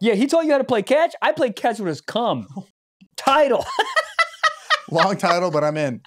Yeah, he taught you how to play catch. I played catch with his cum. Title. Long title, but I'm in.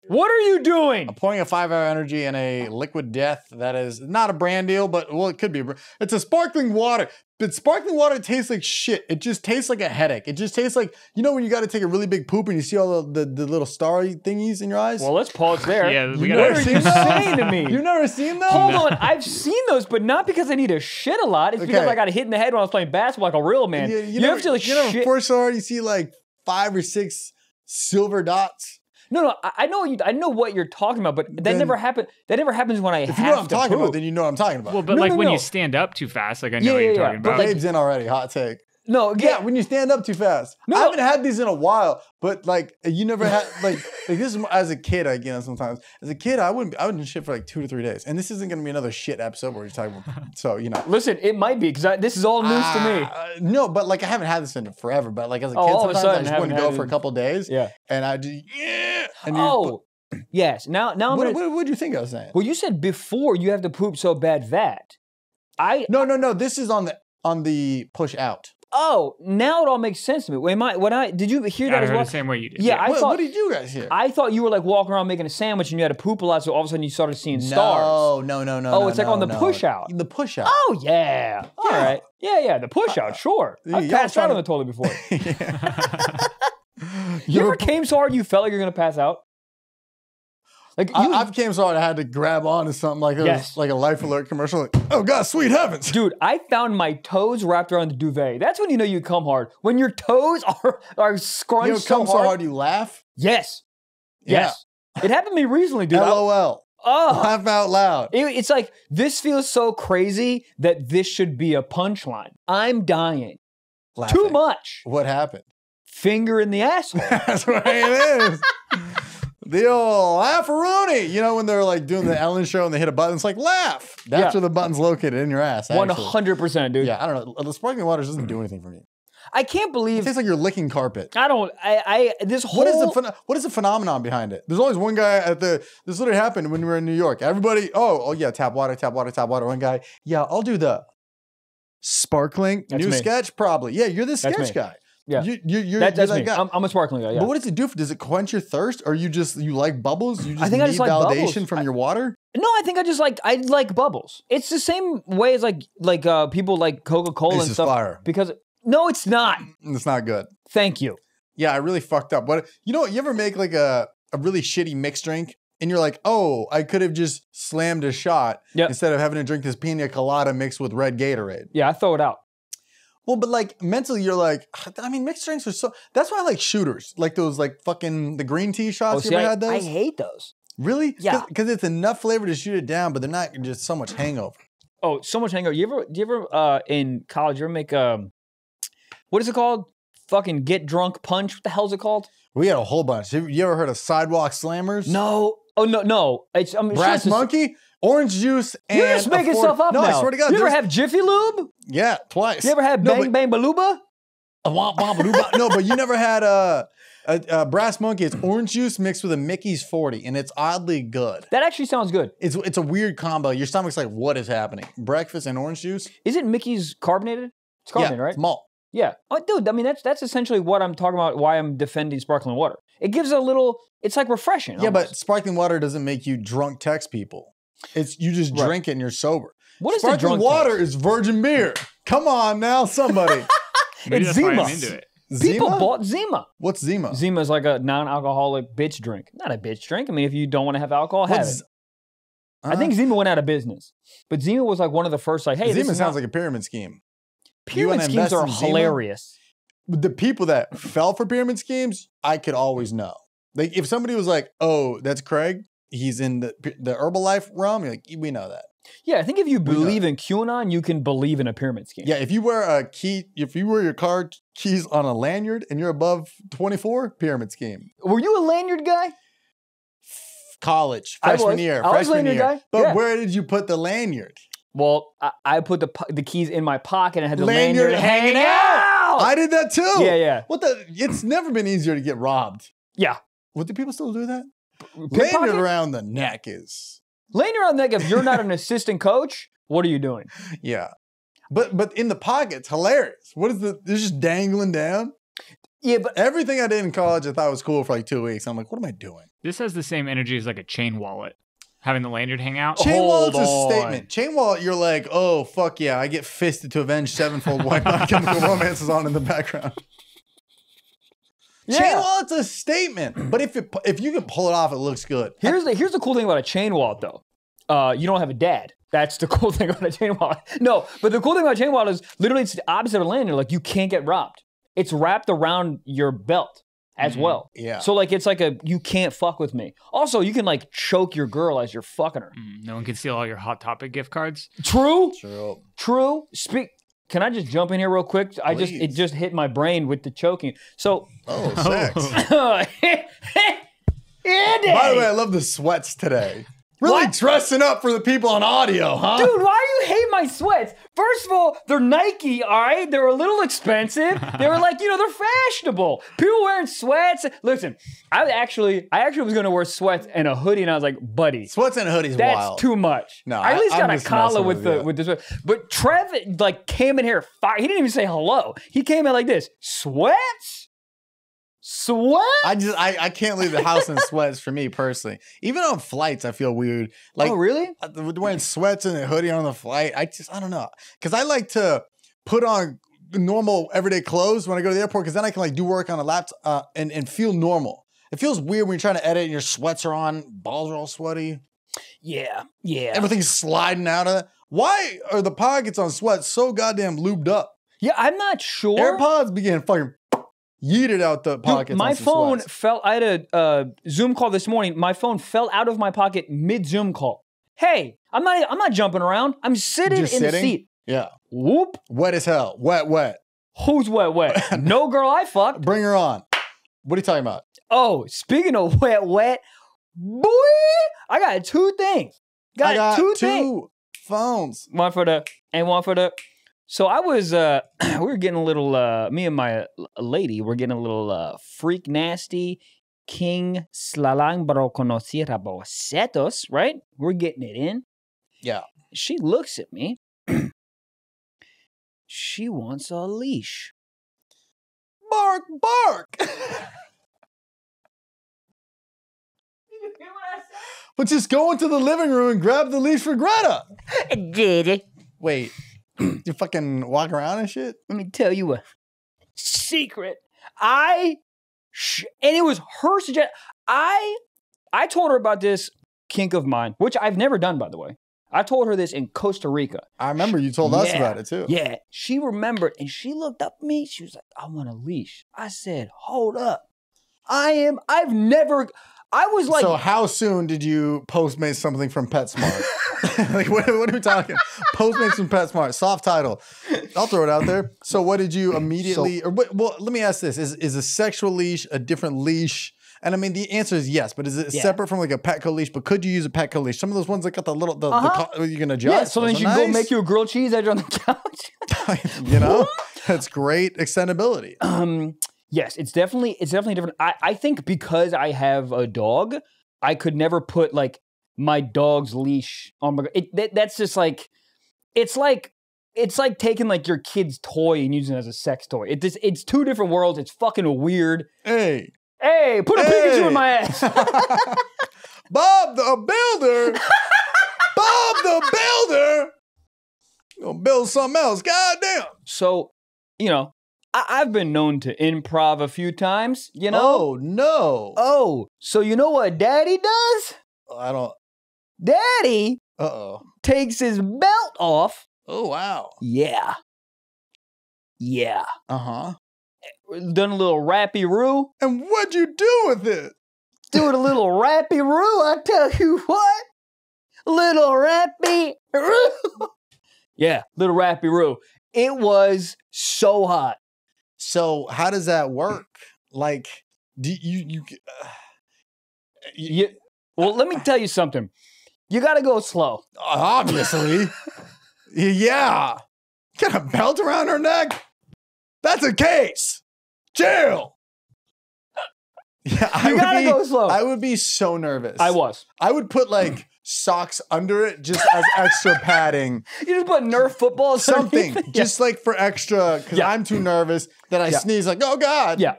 What are you doing? I'm pouring a 5-hour energy in a liquid death that is not a brand deal, but well, it could be. It's a sparkling water. But sparkling water tastes like shit. It just tastes like a headache. It just tastes like, you know when you got to take a really big poop and you see all the little starry thingies in your eyes? Well, let's pause there. Yeah, What are you saying to me? You've never seen those? Hold on, I've seen those, but not because I need to shit a lot. It's because I got hit in the head when I was playing basketball like a real man. You never feel like shit. You know, pour so hard, you see like 5 or 6 silver dots. No, I know what you're talking about, but that never happened. That never happens when I have to If you know what I'm talking poop. about, then you know what I'm talking about. Well, but when you stand up too fast, like I know what you're talking about. Babe's in already, hot take. No, yeah, when you stand up too fast. No. I haven't had these in a while, but like you never had like this is as a kid, sometimes. As a kid, I wouldn't shit for like 2 to 3 days. And this isn't gonna be another shit episode where you're talking about so you know. Listen, it might be because this is all news to me. No, but like I haven't had this in forever. But like as a kid, all of a sometimes sudden, I just wouldn't go for a couple days. Yeah. And I just and yes. Now what did you think I was saying? Well, you said before you have to poop so bad that No. This is on the push out. Oh, now it all makes sense to me. Did you hear that as well? I heard the same way you did. Yeah, what did you guys hear? I thought you were like walking around making a sandwich and you had to poop a lot, so all of a sudden you started seeing stars. No. Oh, it's like on the push out. The push out. Oh yeah. All right. Yeah, the push out. Sure. I've passed out on the toilet before. You ever came so hard you felt like you're gonna pass out? Like I've came so hard I had to grab onto something like like a Life Alert commercial. Like, oh God, sweet heavens! Dude, I found my toes wrapped around the duvet. That's when you know you come hard. When your toes are scrunched you know, so hard you laugh. Yes. Yes. It happened to me recently, dude. LOL. Oh, laugh out loud. It's like this feels so crazy that this should be a punchline. I'm dying. Laughing. Too much. What happened? Finger in the asshole. That's right. It is. The old laugh-a-rooney. You know when they're like doing the Ellen show and they hit a button, it's like laugh. That's where the button's located in your ass. 100%, dude. Yeah, I don't know. The sparkling water doesn't do anything for me. I can't believe it tastes like you're licking carpet. I don't. This whole. What is the phenomenon behind it? There's always one guy at the. This literally happened when we were in New York. Everybody, oh yeah, tap water, tap water, tap water. One guy, yeah, I'll do the sparkling. That's new me. sketch, probably. Yeah, you're the sketch guy. Yeah, you're that's that me. guy. I'm a sparkling guy. Yeah. But what does it do? Does it quench your thirst, or you like bubbles? You just I think I just like validation bubbles. from your water. No, I think I like bubbles. It's the same way as like people like Coca-Cola and stuff. Fire. Because no, it's not. It's not good. Thank you. Yeah, I really fucked up. What you know? You ever make like a really shitty mixed drink, and you're like, oh, I could have just slammed a shot instead of having to drink this pina colada mixed with red Gatorade. Yeah, I throw it out. Well, but like mentally, you're like, I mean, mixed drinks are so. That's why I like shooters, like those, like fucking the green tea shots. You ever had those? I hate those. Really? Yeah. Because it's enough flavor to shoot it down, but they're not just so much hangover. Oh, so much hangover. Do you ever in college? You ever make what is it called? Fucking get drunk punch. What the hell is it called? We had a whole bunch. Have you ever heard of sidewalk slammers? No. Oh no. It's Brass Monkey. Orange juice and you're just making stuff up now. I swear to God. You ever have Jiffy Lube? Yeah, twice. You ever had Bang Bang Baluba? No, but you never had a Brass Monkey. It's orange juice mixed with a Mickey's 40, and it's oddly good. That actually sounds good. It's a weird combo. Your stomach's like, what is happening? Breakfast and orange juice? Isn't Mickey's carbonated? It's carbonated, right? It's malt. Yeah. Oh, dude, I mean, that's essentially what I'm talking about, why I'm defending sparkling water. It gives a little, it's like refreshing. Yeah, almost. but sparkling water doesn't make you drunk text people. It's you just drink it and you're sober. What is sparkling the drunk water text? is virgin beer. Come on now, somebody. It's Zima. Into it. People Zima? bought Zima. What's Zima? Zima is like a non-alcoholic bitch drink. Not a bitch drink. I mean, if you don't want to have alcohol, have it. I think Zima went out of business. But Zima was like one of the first, like, hey, Zima sounds like a pyramid scheme. Pyramid schemes are hilarious. The people that fell for pyramid schemes, I could always know. Like if somebody was like, oh, that's Craig, he's in the Herbalife realm, you're like, we know that. Yeah, I think if you believe in QAnon, you can believe in a pyramid scheme. Yeah, if you wear your car keys on a lanyard and you're above 24, pyramid scheme. Were you a lanyard guy? College, freshman year. I was a lanyard guy. But where did you put the lanyard? Well, I put the keys in my pocket and had the lanyard hanging out. I did that too. Yeah. It's never been easier to get robbed. Yeah. What do people still do that? Lanyard around the neck is. Lanyard around the neck, if you're not an assistant coach, what are you doing? Yeah. But in the pockets, hilarious. What is the? They're just dangling down. Yeah, but everything I did in college, I thought was cool for like 2 weeks. I'm like, what am I doing? This has the same energy as like a chain wallet. Having the lanyard hang out. Chain wallet's a statement. Chain wallet, you're like, oh, fuck yeah, I get fisted to avenge sevenfold white My Chemical Romance is on in the background. Yeah. Chain wallet's a statement. But if you can pull it off, it looks good. Here's the cool thing about a chain wallet, though. You don't have a dad. That's the cool thing about a chain wallet. No, but the cool thing about a chain wallet is literally it's the opposite of a lanyard. Like, you can't get robbed. It's wrapped around your belt as well. Yeah. So like it's like you can't fuck with me. Also, you can like choke your girl as you're fucking her. No one can steal all your Hot Topic gift cards. True. True. Can I just jump in here real quick? Please. It just hit my brain with the choking. So sex. By the way, I love the sweats today. Really dressing up for the people on audio, huh? Dude, why do you hate my sweats? First of all, they're Nike, all right? They're a little expensive. They were like, they're fashionable. People wearing sweats. Listen, I actually was going to wear sweats and a hoodie, and I was like, buddy. Sweats and hoodies wild. That's too much. No, I at least got I'm a collar with the sweat. But Trev, like, came in here, he didn't even say hello. He came in like this, sweats? Sweat? I can't leave the house in sweats for me personally. Even on flights, I feel weird. Like, oh, really? Wearing sweats and a hoodie on the flight. I don't know. Because I like to put on normal everyday clothes when I go to the airport because then I can like do work on a laptop and feel normal. It feels weird when you're trying to edit and your sweats are on, balls are all sweaty. Yeah. Everything's sliding out of it. Why are the pockets on sweats so goddamn lubed up? Yeah, I'm not sure. AirPods began fucking yeeted out the pockets. Dude, my phone fell. I had a Zoom call this morning. My phone fell out of my pocket mid Zoom call. Hey, I'm not jumping around. I'm sitting in the seat. Yeah. Whoop. Wet as hell. Wet. Who's wet? No girl I fucked. Bring her on. What are you talking about? Oh, speaking of wet, boy, I got two things. I got two phones. One for the and one for the. So I was, we were getting a little, me and my lady, we're getting a little freak nasty king slalambro conociera bocetos, right? We're getting it in. Yeah. She looks at me. She wants a leash. Bark. But just go into the living room and grab the leash for Greta. I did it. Wait. You fucking walk around and shit? Let me tell you a secret. And it was her suggestion. I told her about this kink of mine, which I've never done, by the way. I told her this in Costa Rica. I remember you told us about it too. Yeah. She remembered and she looked up at me. She was like, I want a leash. I said, hold up. I was like. So how soon did you Postmate something from PetSmart? Like, what are we talking? Postmates from PetSmart, soft title. I'll throw it out there. So what did you immediately, well, let me ask this. Is a sexual leash a different leash? And I mean, the answer is yes, but is it separate from like a Petco leash? But could you use a Petco leash? Some of those ones that got the little, you can adjust. Yeah, so then you can go make you a grilled cheese edge on the couch. You know, that's great extendability. Yes, it's definitely different. I think because I have a dog, I could never put like my dog's leash on my. That's just like, it's like taking like your kid's toy and using it as a sex toy. It's two different worlds. It's fucking weird. Hey, put a Pikachu in my ass. Bob the Builder. Bob the Builder. Gonna build something else. Goddamn. So, I've been known to improv a few times, Oh, no. Oh, so you know what Daddy does? I don't. Daddy takes his belt off. Oh, wow. Yeah. Uh-huh. Done a little Rappy Rule. And what'd you do with it? Doing a little Rappy Rule, I tell you what. Little Rappy Rule. Yeah, little Rappy Rule. It was so hot. So how does that work? Like, do you well, let me tell you something. You got to go slow. Obviously. Yeah. Got a belt around her neck? That's a case. Jail. Yeah, you got to go slow. I would be so nervous. I was. I would put like socks under it just as extra padding. You just put Nerf footballs. Something. Just like for extra, because I'm too nervous that I sneeze like, oh God. Yeah,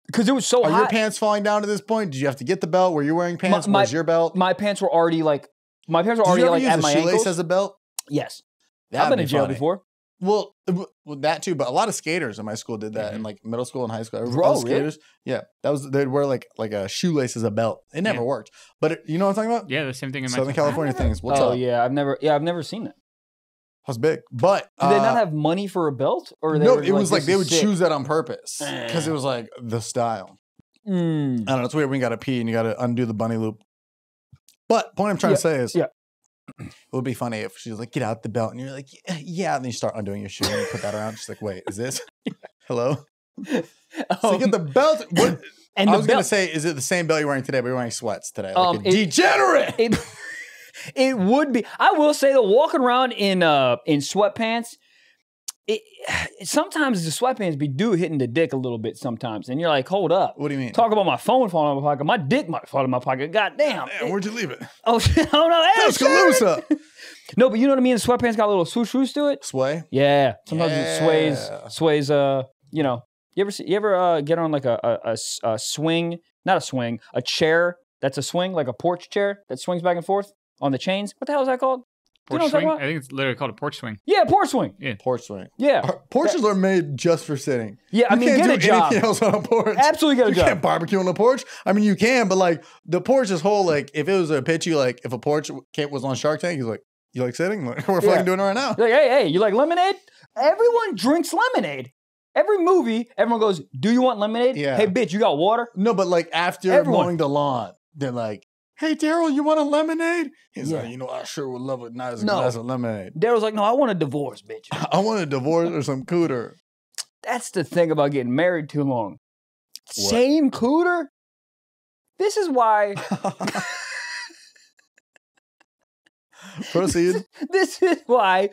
because it was so hot. Are your pants falling down at this point? Did you have to get the belt? Were you wearing pants? Where's your belt? My pants were already like, at my Did you ever use at a my shoelace ankles. as a belt? Yes. That'd I've been be in jail funny. before. Well, that too, but a lot of skaters in my school did that in like middle school and high school. Bro, skaters, yeah, they'd wear like a shoelace as a belt. It never worked, but you know what I'm talking about? Yeah, the same thing in my Southern California things. What's Oh up? yeah, I've never seen that. That's big, but Did they not have money for a belt, or no? It was like they would choose that on purpose because it was like the style. I don't know. It's weird when you got to pee and you got to undo the bunny loop. But point I'm trying to say is, it would be funny if she's like, get out the belt, and you're like, yeah, and then you start undoing your shoe and you put that around. She's like, wait, is this? Hello? So you get the belt. What? And I was going to say, is it the same belt you're wearing today, but you're wearing sweats today? Like a degenerate! It would be. I will say that walking around in sweatpants, sometimes the sweatpants be hitting the dick a little bit sometimes, and you're like, hold up. What do you mean? Talk about my phone falling out of my pocket. My dick might fall in my pocket. God damn. Where'd you leave it? Oh, no. Hey, Tuscaloosa. No, but you know what I mean? The sweatpants got a little swoosh to it. Sway? Yeah. Sometimes it sways, you know. You ever get on like a swing, not a swing, a chair that's a swing, like a porch chair that swings back and forth on the chains? What the hell is that called? Porch swing? I think it's literally called a porch swing. Yeah, porch swing. Yeah. Porch swing. Yeah. Porches are made just for sitting. Yeah, I mean, get a job. You can't do anything else on a porch. Absolutely get a job. You can't barbecue on the porch. I mean, you can, but like the porch is whole, like if it was a pitch, like if a porch was on Shark Tank, he's like, you like sitting? Like, we're fucking doing it right now. Like, hey, you like lemonade? Everyone drinks lemonade. Every movie, everyone goes, do you want lemonade? Yeah. Hey, bitch, you got water? No, but like after mowing the lawn, they're like, hey, Daryl, you want a lemonade? He's like, you know, I sure would love a nice glass of lemonade. Daryl's like, no, I want a divorce, bitch. I want a divorce or some cooter. That's the thing about getting married too long. What? Same cooter? This is why... Proceed. This is why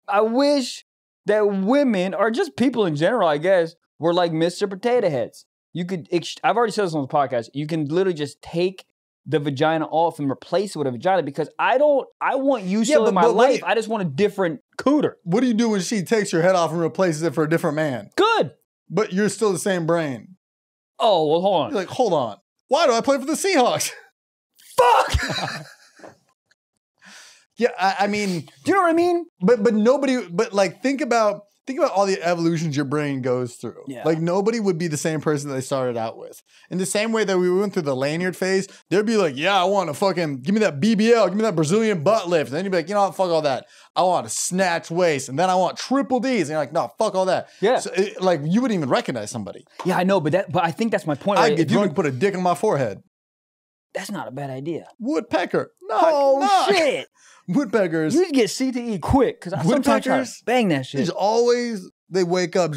I wish that women, or just people in general, I guess, were like Mr. Potato Heads. You could, I've already said this on the podcast, you can literally just take the vagina off and replace it with a vagina, because I want you still in my life. I just want a different cooter. What do you do when she takes your head off and replaces it for a different man? Good. But you're still the same brain. Oh, well, hold on. You're like, hold on. Why do I play for the Seahawks? Fuck! Yeah, I mean, do you know what I mean? But nobody, but like think about all the evolutions your brain goes through. Yeah. Like nobody would be the same person that they started out with. In the same way that we went through the lanyard phase, they'd be like, yeah, I want to fucking give me that BBL, give me that Brazilian butt lift. And then you'd be like, you know what, fuck all that. I want a snatch waist, and then I want triple Ds. And you're like, no, fuck all that. Yeah. So like you wouldn't even recognize somebody. Yeah, I know, but I think that's my point. I'd get drunk and put a dick on my forehead. That's not a bad idea. Woodpecker. No, oh, shit. Woodpeckers. You get CTE quick, because I sometimes try to bang that shit. They wake up.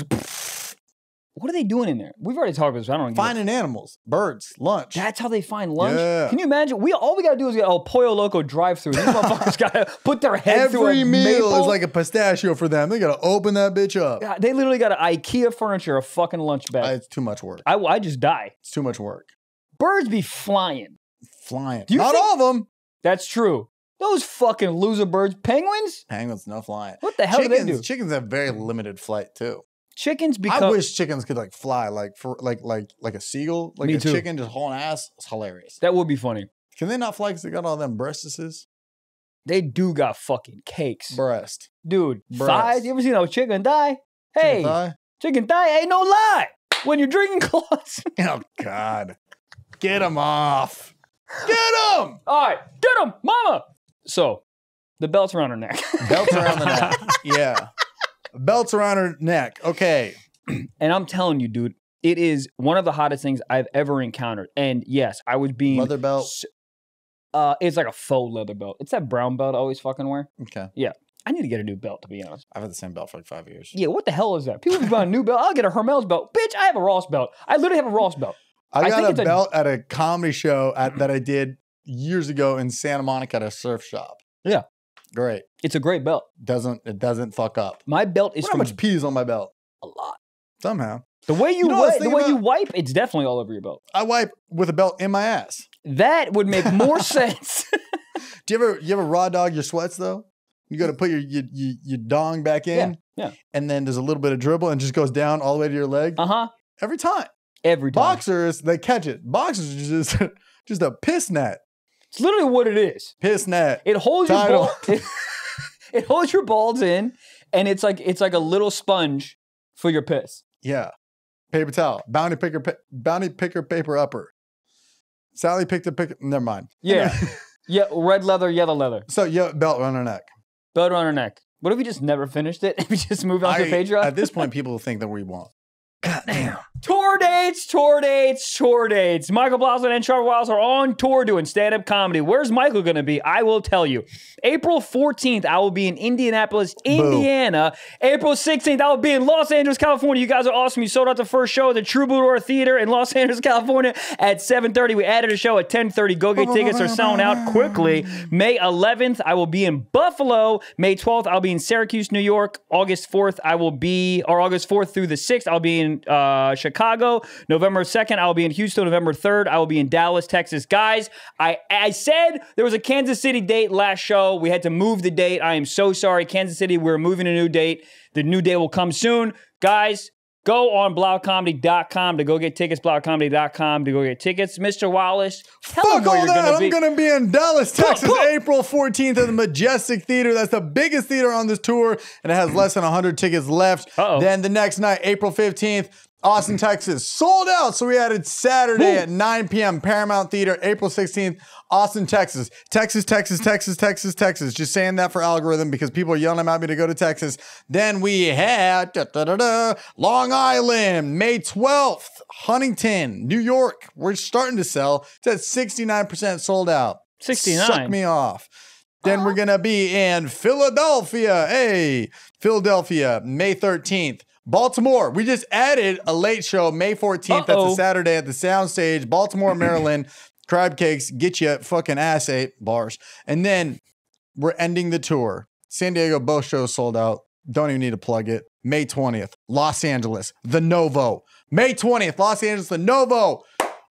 What are they doing in there? We've already talked about this. I don't know. Finding animals, birds, lunch. That's how they find lunch? Yeah. Can you imagine? All we got to do is get a Pollo Loco drive-thru. These motherfuckers got to put their head through a Every meal maple. is like a pistachio for them. They got to open that bitch up. God, they literally got an IKEA furniture, a fucking lunch bag. It's too much work. I just die. It's too much work. Birds be flying. Not all of them. That's true. Those fucking loser birds. Penguins? Penguins, no flying. What the hell do they do? Chickens have very limited flight too. Chickens become... I wish chickens could like fly like a seagull. Like a chicken just hauling ass. It's hilarious. That would be funny. Can they not fly because they got all them breastises? They do got fucking cakes. Breast. Dude, thighs? You ever seen a chicken thigh? Hey, chicken thigh ain't no lie. When you're drinking claws. Oh, God. Get them off. Get them! All right, get them, mama. So, the belt's around her neck. Belt's around the neck. Yeah. Belt's around her neck. Okay. And I'm telling you, dude, it is one of the hottest things I've ever encountered. And yes, I was being... Leather belt? It's like a faux leather belt. It's that brown belt I always fucking wear. Okay. Yeah. I need to get a new belt, to be honest. I've had the same belt for like 5 years. Yeah, what the hell is that? People buy a new belt. I'll get a Hermel's belt. Bitch, I have a Ross belt. I literally have a Ross belt. I got a belt at a comedy show that I did years ago in Santa Monica at a surf shop. Yeah. Great. It's a great belt. It doesn't fuck up. My belt is How much pee is on my belt? A lot. Somehow. The way you wipe, it's definitely all over your belt. I wipe with a belt in my ass. That would make more sense. Do you ever raw dog your sweats though? You got to put your dong back in. Yeah. And then there's a little bit of dribble and just goes down all the way to your leg. Every time. Every time. Boxers, they catch it. Boxers are just a piss net. It's literally what it is. Piss net. It holds your ball. It holds your balls in, and it's like a little sponge for your piss. Yeah. Paper towel. Bounty picker paper upper. Sally picked a pick. Never mind. Yeah. Yeah. Red leather, yellow leather. So yeah, belt around her neck. Belt around her neck. What if we just never finished it? We just moved on to Patreon? At this point, people think that we won't. Goddamn. Tour dates. Michael BLAUSTEIN and TREVOR Wallace are on tour doing stand-up comedy. Where's Michael going to be? I will tell you. April 14th, I will be in Indianapolis, Indiana. Boo. April 16th, I will be in Los Angeles, California. You guys are awesome. You sold out the first show at the TREVOR Theater in Los Angeles, California at 7:30. We added a show at 10:30. Go get tickets. They're selling out quickly. May 11th, I will be in Bufffalo. May 12th, I'll be in Syracuse, New York. August 4th through the 6th, I'll be in Chicago. November 2nd, I'll be in Houston. November 3rd, I will be in Dallas, Texas. Guys, I said there was a Kansas City date last show. We had to move the date. I am so sorry. Kansas City, we're moving a new date. The new date will come soon. Guys, go on blautcomedy.com to go get tickets. Blautcomedy.com to go get tickets. Mr. Wallace, tell them where you're going to be. I'm going to be in Dallas, Texas, April 14th at the Majestic Theater. That's the biggest theater on this tour, and it has less than 100 tickets left. Then the next night, April 15th, Austin, Texas, sold out. So we added Saturday at 9 p.m. Paramount Theater, April 16th, Austin, Texas. Texas. Just saying that for algorithm because people are yelling at me to go to Texas. Then we had Long Island, May 12th, Huntington, New York. We're starting to sell. It's at 69% sold out. 69. Suck me off. Then we're going to be in Philadelphia. Philadelphia, May 13th. Baltimore, we just added a late show, May 14th. That's a Saturday at the Soundstage. Baltimore, Maryland. Crab cakes, get you fucking ass ate, bars. And then we're ending the tour. San Diego, both shows sold out. Don't even need to plug it. May 20th, Los Angeles, the Novo. May 20th, Los Angeles, the Novo.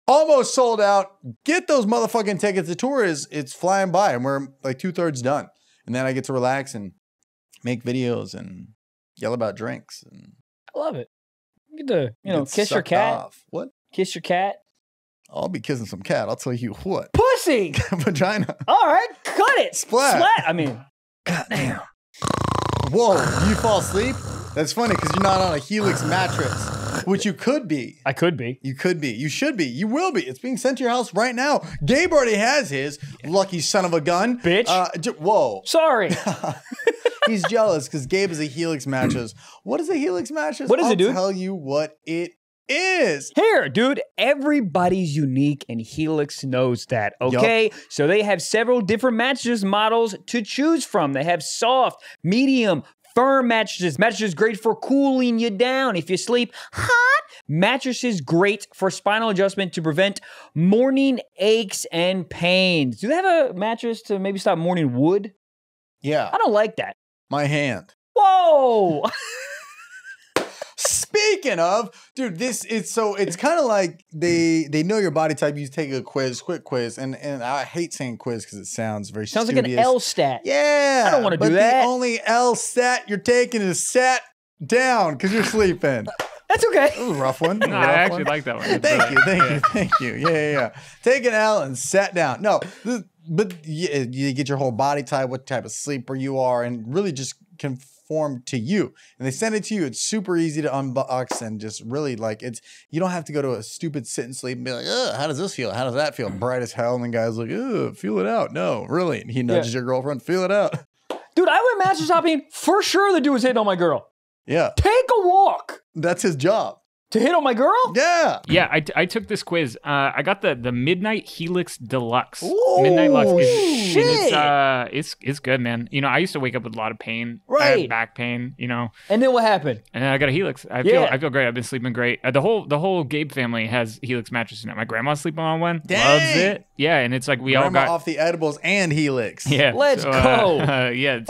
Almost sold out. Get those motherfucking tickets. The tour it's flying by and we're like 2/3 done. And then I get to relax and make videos and yell about drinks. And I love it. You get to, kiss your cat. Off. What? Kiss your cat. I'll be kissing some cat. I'll tell you what. Pussy! Vagina. All right, cut it. Splat. I mean. Goddamn. Whoa, you fall asleep? That's funny because you're not on a Helix mattress, which you could be. I could be. You could be. You should be. You will be. It's being sent to your house right now. Gabe already has his. Lucky son of a gun. Bitch. Whoa. Sorry. He's jealous because Gabe is a Helix mattress. What is a Helix mattress? What is it, dude? I'll tell you what it is. Here, dude, everybody's unique and Helix knows that, okay? Yep. So they have several different mattresses models to choose from. They have soft, medium, firm mattresses great for cooling you down if you sleep hot. Mattresses great for spinal adjustment to prevent morning aches and pains. Do they have a mattress to maybe stop morning wood? Yeah. I don't like that. My hand. Whoa! Speaking of, dude, it's kind of like they know your body type. You take a quick quiz, and I hate saying quiz because it sounds very sounds studious. like an L stat. Yeah, I don't want to do that. But the only L stat you're taking is sat down because you're sleeping. That's okay. That was a rough one. No, I actually like that one. Thank you. Yeah. Take an L and sat down. No, but you get your whole body type, what type of sleeper you are, and really just conform to you. And they send it to you. It's super easy to unbox and just really you don't have to go to a stupid sit and sleep and be like, how does this feel? How does that feel? Bright as hell. And the guy's like, feel it out. No, really. And he nudges your girlfriend, feel it out. Dude, I went mattress shopping. For sure the dude was hitting on my girl. Yeah. Take a walk. That's his job. To hit on my girl? Yeah. Yeah, I took this quiz. I got the Midnight Helix Deluxe. Ooh, Midnight Lux. It's good, man. I used to wake up with a lot of pain. Right. I have back pain, And then what happened? And then I got a Helix. I feel great. I've been sleeping great. The whole Gabe family has Helix mattresses now. My grandma's sleeping on one. Dang. Loves it. Yeah, and it's like we all got off the edibles and Helix. Yeah. Let's go. Yeah.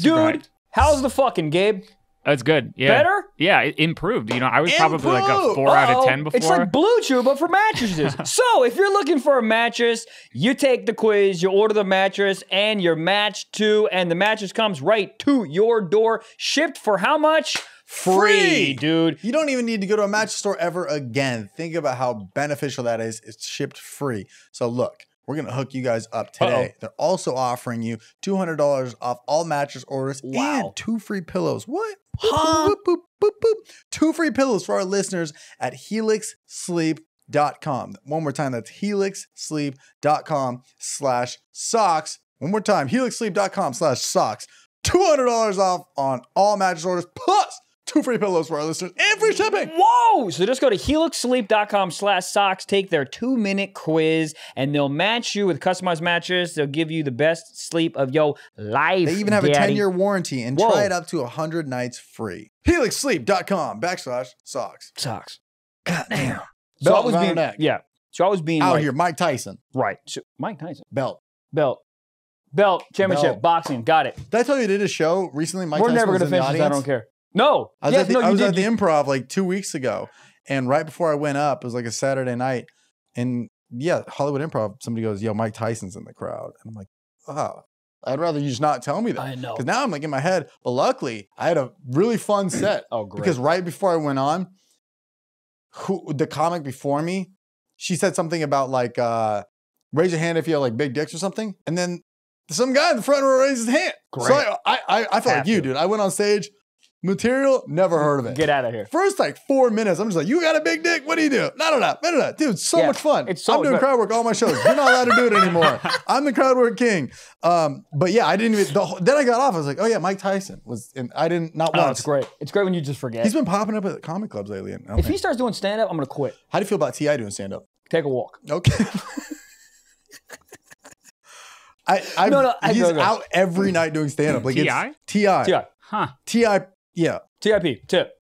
Dude, how's the fucking, Gabe? That's good. Yeah. Better? Yeah, it improved. You know, I was probably like a Improved! 4 out of 10 before. It's like Blue Chew, but for mattresses. So if you're looking for a mattress, you take the quiz, you order the mattress, and you're matched to, and the mattress comes right to your door, shipped for how much? Free, dude. You don't even need to go to a mattress store ever again. Think about how beneficial that is. It's shipped free. So look, we're going to hook you guys up today. They're also offering you $200 off all mattress orders and 2 free pillows. What? Huh? Boop, boop, boop, boop. 2 free pillows for our listeners at helixsleep.com. One more time, that's helixsleep.com/socks. One more time, helixsleep.com/socks. $200 off on all mattress orders, plus 2 free pillows for our listeners and free shipping. Whoa! So just go to helixsleep.com/socks, take their 2-minute quiz, and they'll match you with customized mattress. They'll give you the best sleep of your life. They even have daddy. a 10-year warranty and try it up to 100 nights free. helixsleep.com/socks. Socks. God damn. Belt So I was around being, her neck. yeah. So I was being Out like, here, Mike Tyson. right. So, Mike Tyson. Belt. Championship, Belt. boxing, got it. Did I tell you I did a show recently? Mike We're Tyson never was going to in the finish this, I audience. don't care. No. I was, Yes, at, the, no, I you was did. at the Improv like 2 weeks ago, and right before I went up, it was like a Saturday night, and yeah, Hollywood Improv, somebody goes, yo, Mike Tyson's in the crowd. And I'm like, oh, I'd rather you just not tell me that. I know. Because now I'm like in my head, but luckily I had a really fun set. Oh, great. Because right before I went on, the comic before me, she said something about like, raise your hand if you have like big dicks or something. And then some guy in the front row raised his hand. Great. So I felt like you, dude. I went on stage, material, never heard of it. Get out of here. First like 4 minutes, I'm just like, you got a big dick? What do you do? No. Dude, so Yeah, much fun. it's so I'm doing much fun. crowd work all my shows. You're not allowed to do it anymore. I'm the crowd work king. But yeah, I didn't even, then I got off. I was like, oh yeah, Mike Tyson was, and I didn't, not Oh, once. it's great. It's great when you just forget. He's been popping up at comic clubs lately. And If he starts doing stand-up, I'm going to quit. how do you feel about T.I. doing stand-up? Take a walk. Okay. He's out every night doing stand-up. Like T.I.? it's T.I. T.I. Huh. T.I. Yeah. TIP, tip.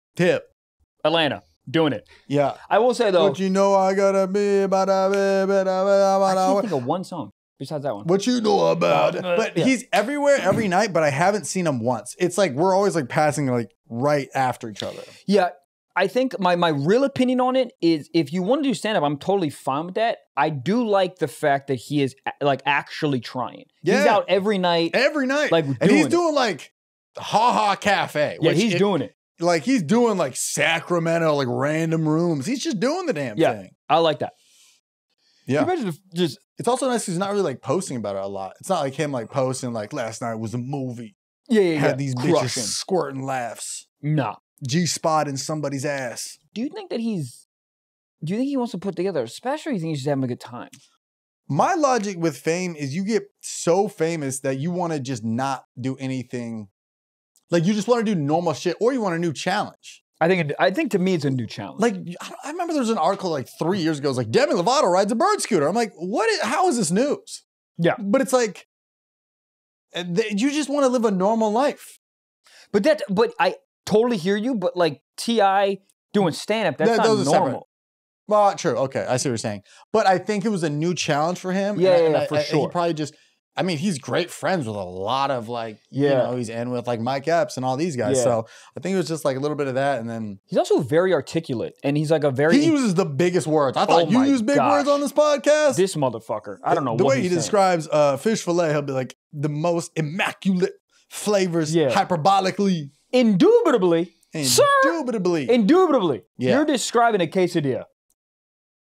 Atlanta, doing it. Yeah. I will say though, What you know I gotta be about I can't think of one song besides that one. what you know about it. But yeah. he's everywhere every night, but I haven't seen him once. It's like we're always like passing like right after each other. Yeah, I think my real opinion on it is if you want to do stand-up, I'm totally fine with that. I do like the fact that he is like actually trying. He's Yeah. out every night. Every night. Like, and he's doing it. doing like Ha Ha Cafe. Yeah, which he's doing it. Like he's doing like Sacramento, like random rooms. He's just doing the damn Yeah, thing. I like that. Yeah. Can you imagine if just It's also nice 'cause he's not really like posting about it a lot. It's not like him like posting like last night was a movie. Had these bitches crushing. squirting laughs. Nah. G-spot in somebody's ass. Do you think that he wants to put together a special, or you think he's just having a good time? My logic with fame is you get so famous that you want to just not do anything. Like you just want to do normal shit, or you want a new challenge. I think to me it's a new challenge. Like I remember there was an article like 3 years ago. It was like Demi Lovato rides a bird scooter. I'm like, how is this news? Yeah. But it's like you just want to live a normal life. But I totally hear you. But like T.I. doing stand-up, that's not those are separate. normal. Well, true. Okay, I see what you're saying. But I think it was a new challenge for him. Yeah, for He sure. probably just. I mean, he's great friends with a lot of like, you Yeah. know, he's in with like Mike Epps and all these guys. Yeah. So I think it was just like a little bit of that. And then He's also very articulate, and he's like a very he uses the biggest words. I thought Oh you my use big gosh. words on this podcast. this motherfucker. I don't know The what way he he's saying. describes fish fillet, he'll be like the most immaculate flavors, Yeah. hyperbolically, Indubitably, sir. Indubitably, Yeah. you're describing a quesadilla.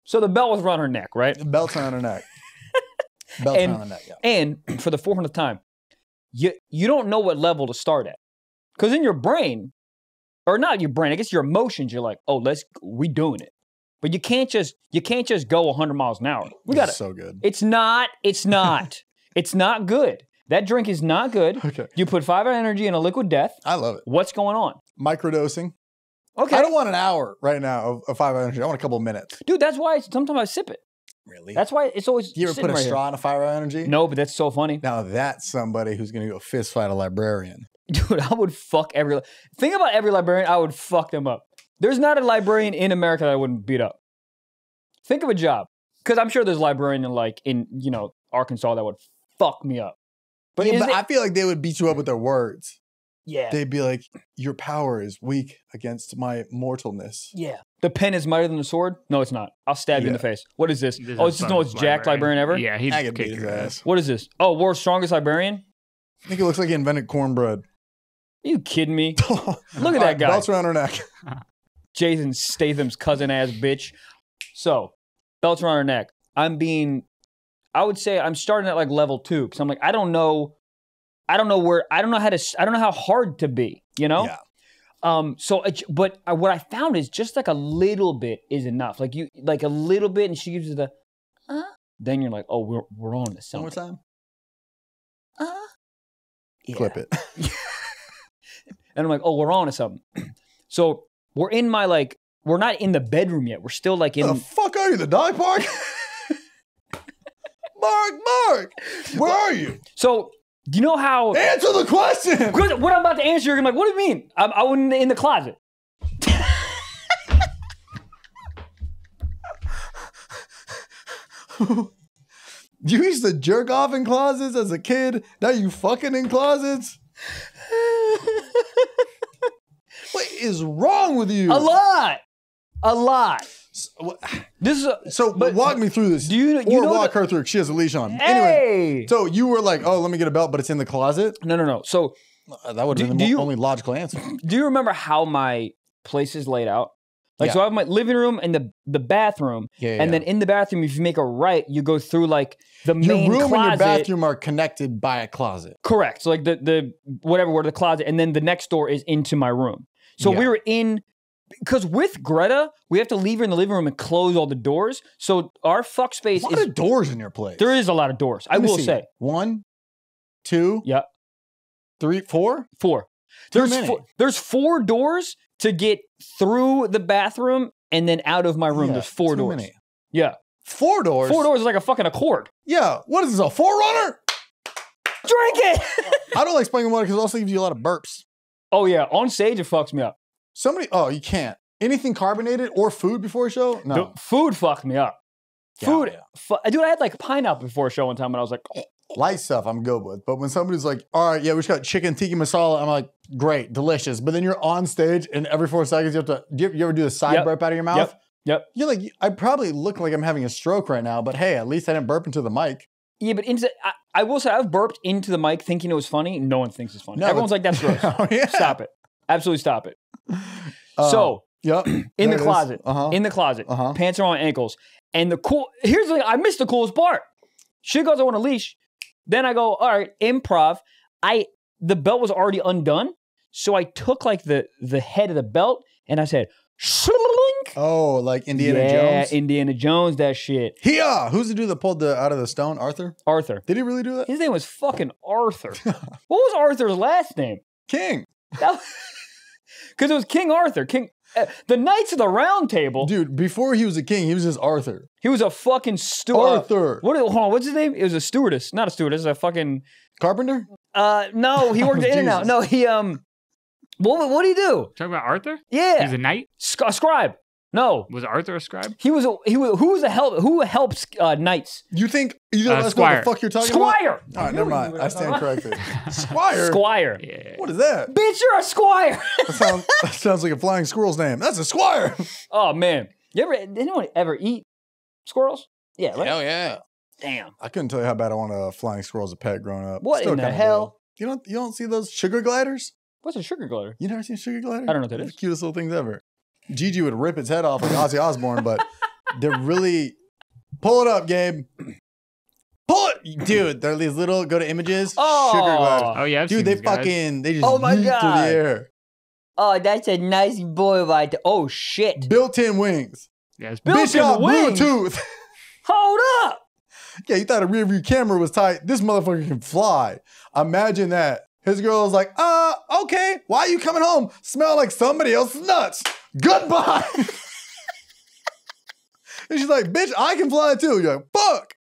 So the belt was around her neck, right? Belts on her neck. Belts And- on her neck. Yeah. And for the 400th time, you don't know what level to start at, because in your brain, or not your brain, I guess your emotions, you're like, oh, we doing it, but you can't just go 100 miles an hour. We got This is it. so good. It's not good. That drink is not good. Okay. You put 5-hour energy in a liquid death. I love it. What's going on? Microdosing. Okay, I don't want an hour right now of 5 energy. I want a couple of minutes. dude. That's why sometimes I sip it. Really? That's why it's always. Do you ever sitting put a right straw in a 5 energy? Here. No, but that's so funny, Now that's somebody who's going to go fist fight a librarian. dude. I would fuck every. Think about every librarian. I would fuck them up. There's not a librarian in America that I wouldn't beat up. Think of a job, because I'm sure there's a librarian in Arkansas that would fuck me up. But, Yeah, is but it- I feel like they would beat you up with their words. Yeah. they'd be like, your power is weak against my mortalness. Yeah. The pen is mightier than the sword? No, it's not. I'll stab you in the face. What is this? This Oh, is it's just the most jacked librarian ever? Yeah, he'd I could kick beat his your ass. What is this? Oh, world's strongest librarian? I think it looks like he invented cornbread. Are you kidding me? Look at that guy. Belts around her neck. Jason Statham's cousin ass bitch. So, belts around her neck. I would say I'm starting at like level 2 because I'm like, I don't know how hard to be, you know? Yeah. But what I found is just like a little bit is enough. Like a little bit, and she gives you the, then you're like, oh, we're on to something. One more time. Yeah. Clip it. And I'm like, oh, we're on to something. So we're in we're not in the bedroom yet. We're still like in. The fuck are you, the dog park? Mark, where are you? So do you know how? Answer the question. What I'm about to answer, you're gonna be like, what do you mean? I was in the closet. You used to jerk off in closets as a kid. Now you fucking in closets. What is wrong with you? A lot. This is walk me through this. Do you know walk her through it. She has a leash on. Hey! Anyway, so you were like, oh, let me get a belt, but it's in the closet? No. So that would have been the only logical answer. Do you remember how my place is laid out? Like, so I have my living room and the bathroom. And then in the bathroom, if you make a right, you go through like the main room closet. and your bathroom are connected by a closet. Correct. So like the whatever, where the closet, and then the next door is into my room. So we were in, because with Greta, we have to leave her in the living room and close all the doors. So our fuck space is... A lot of doors in your place. There is a lot of doors, I will say. 1, 2, 3, 4? 4. There's 4 doors to get through the bathroom and then out of my room. There's 4 doors. Many. Yeah. 4 doors? 4 doors is like a fucking Accord. Yeah. What is this, a Forerunner? Drink it! I don't like sparkling water because it also gives you a lot of burps. Oh, yeah. On stage, it fucks me up. You can't. Anything carbonated or food before a show? No. The food fucked me up. Food. Dude, I had like pineapple before a show one time and I was like, light stuff I'm good with. But when somebody's like, all right, yeah, we just got chicken tikka masala, I'm like, great, delicious. But then you're on stage and every 4 seconds you have to, you ever do a side burp out of your mouth? Yep. You're like, I probably look like I'm having a stroke right now, but hey, at least I didn't burp into the mic. Yeah, but I will say I've burped into the mic thinking it was funny. No one thinks it's funny. No, everyone's like, that's gross. Stop it. Absolutely stop it. In the closet. In the closet. Pants are on ankles. And here's the thing, I missed the coolest part. She goes, I want a leash. Then I go, all right, improv. The belt was already undone. So I took like the head of the belt and I said, Shlink. Oh, like Indiana Jones? Yeah, Indiana Jones, that shit. Yeah. Who's the dude that pulled out of the stone? Arthur? Arthur. Did he really do that? His name was fucking Arthur. What was Arthur's last name? King. Because it was King Arthur. The Knights of the Round Table. Dude, before he was a king, he was just Arthur. He was a fucking steward. Arthur. Hold on, what's his name? It was a stewardess. Not a stewardess, a fucking... Carpenter? No, he worked in and out. No, he, what do you do? Talking about Arthur? Yeah. He's a knight? A scribe. No. Was Arthur a scribe? Who helps knights? You think either of us know what the fuck you're talking Squire. about? All right, never mind. I stand corrected. Squire? Squire. Yeah. What is that? Bitch, you're a squire. That sounds like a flying squirrel's name. That's a squire. Oh, man. Did anyone ever eat squirrels? Yeah, right? Hell yeah. Damn. I couldn't tell you how bad I wanted a flying squirrel as a pet growing up. What in the hell? You don't see those sugar gliders? What's a sugar glider? You never seen a sugar glider? I don't know what that is. The cutest little things ever. Gigi would rip its head off like Ozzy Osbourne, but they're really... Pull it up, Gabe. Pull it! Dude, they're these little, go to images, sugar gliders. Oh, yeah, dude, they just my yeet God. through the air. Oh, that's a nice boy right there. Oh, shit. Built-in wings. Yes, Bitch got wings. Bluetooth. Hold up. Yeah, you thought a rear view camera was tight. This motherfucker can fly. Imagine that. His girl was like, okay, why are you coming home? Smell like somebody else's nuts. Goodbye. And she's like, bitch, I can fly too. You're like, fuck.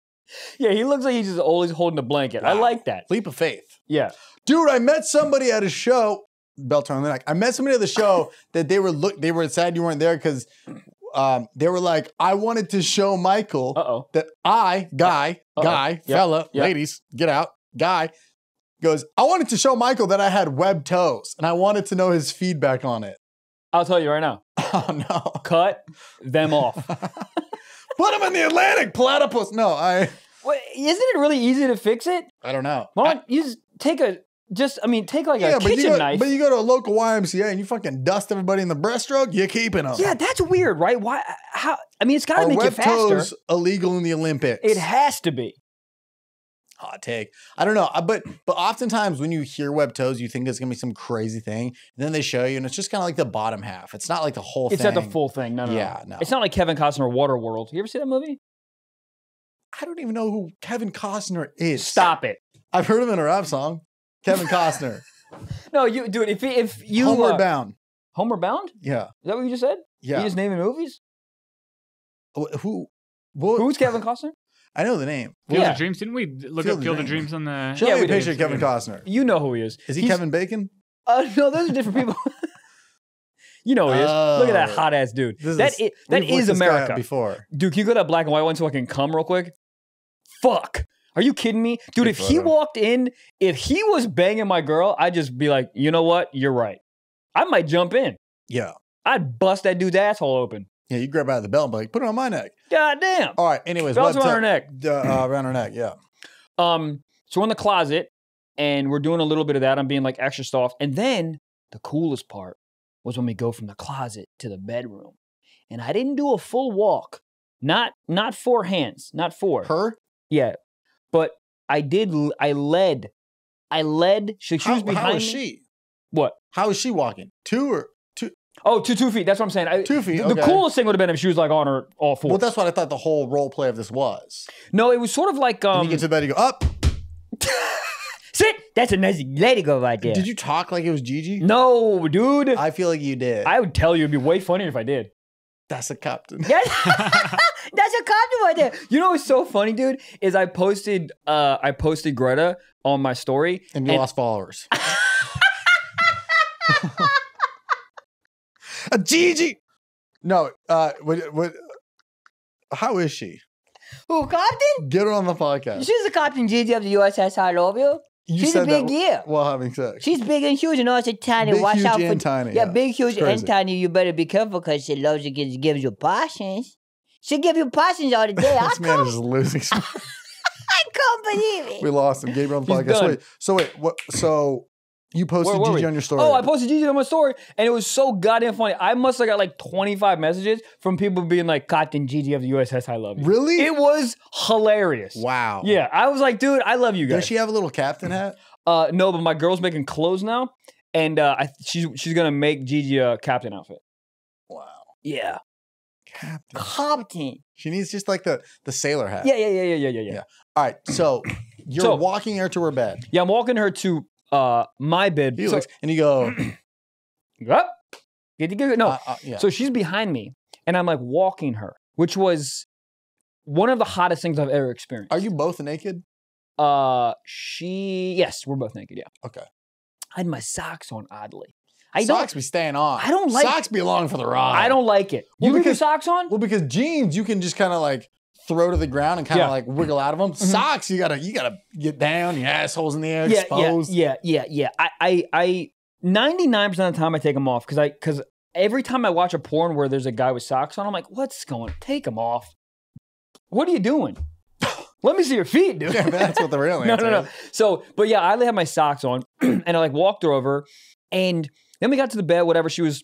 Yeah, he looks like he's just always holding a blanket. Wow. I like that. Leap of faith. Yeah. Dude, I met somebody at a show, belt on the neck. I met somebody at the show that they were sad you weren't there because they were like, I wanted to show Michael that fella, ladies, get out, guy, Goes, I wanted to show Michael that I had webbed toes, and I wanted to know his feedback on it. I'll tell you right now. Oh, no. Cut them off. Put them in the Atlantic, platypus. No, Wait, isn't it really easy to fix it? I don't know. Why don't you just take a, take like a kitchen knife. But you go to a local YMCA and you fucking dust everybody in the breaststroke, you're keeping them. Yeah, that's weird, right? Why? How? I mean, it's got to make it faster. Are webbed toes illegal in the Olympics? It has to be. Hot take. I don't know, but oftentimes when you hear webbed toes, you think it's gonna be some crazy thing. And then they show you, and it's just kind of like the bottom half. It's not like the whole thing. It's not the full thing. No. No. It's not like Kevin Costner Waterworld. You ever see that movie? I don't even know who Kevin Costner is. Stop it. I've heard him in a rap song. Kevin Costner. No, you dude. If you Homeward Bound. Homeward Bound? Yeah. Is that what you just said? Yeah. You just naming movies? Who's Kevin Costner? I know the name. Field of Dreams? Didn't we look up Field of Dreams on the... Show me a picture of Kevin Costner. You know who he is. Is he Kevin Bacon? No, those are different people. You know who he is. Look at that hot ass dude. That is America. Before. Dude, can you go to that black and white one so I can come real quick? Fuck. Are you kidding me? Dude, if he walked in, if he was banging my girl, I'd just be like, you know what? You're right. I might jump in. Yeah. I'd bust that dude's asshole open. Yeah, you grab out of the belt and be like, put it on my neck. God damn. All right, anyways. Belt's around her neck. Around her neck, yeah. So we're in the closet, and we're doing a little bit of that. I'm being like extra soft. And then the coolest part was when we go from the closet to the bedroom. And I didn't do a full walk. Not 4 hands. Not 4. Her? Yeah. But I did. I led. She was behind me. How is she? What? How is she walking? 2 or 2? Oh, 2 feet. That's what I'm saying. 2 feet. The coolest thing would have been if she was like on her all 4s. Well, that's what I thought the whole role play of this was. No, it was sort of like you get to bed, you go up. Sit. That's a nice lady go right there. Did you talk like it was Gigi? No, dude. I feel like you did. I would tell you it'd be way funnier if I did. That's a captain. That's a captain right there. You know what's so funny, dude? Is I posted Greta on my story. And you lost followers. Gigi. No, what how is she? Who, Captain? Get her on the podcast. She's the Captain Gigi of the USS I love you. She's a big deal. While having sex. She's big and huge and also tiny. Big, Watch huge, out for and tiny. Yeah, big, huge, and tiny. You better be careful because she loves you, gives you passions. She give you passions all the day. This man is losing. I can't believe it. We lost him. Gabriel on the podcast. Wait, what? So you posted Gigi on your story? Oh, I posted Gigi on my story, and it was so goddamn funny. I must have got like 25 messages from people being like, Captain Gigi of the USS, I love you. Really? It was hilarious. Wow. Yeah, I was like, dude, I love you guys. Does she have a little captain hat? No, but my girl's making clothes now, and she's gonna make Gigi a captain outfit. Wow. Yeah. Captain. She needs just like the sailor hat. Yeah. All right, so you're walking her to her bed. Yeah, I'm walking her to my bed. Felix, and you go, up. No. Yeah. So she's behind me, and I'm like walking her, which was one of the hottest things I've ever experienced. Are you both naked? Yes, we're both naked. Yeah. Okay. I had my socks on oddly. Socks be staying on. I don't like socks be along for the ride. I don't like it. You leave your socks on? Well, because jeans you can just kind of like throw to the ground and kind of like wiggle out of them. Mm-hmm. Socks you gotta get down. Your asshole's in the air, exposed. Yeah. I 99% of the time I take them off because every time I watch a porn where there's a guy with socks on, I'm like, what's going? Take them off. What are you doing? Let me see your feet, dude. Yeah, that's what the real answer No. is. So, but yeah, I had my socks on and I like walked her over, and then we got to the bed. Whatever, she's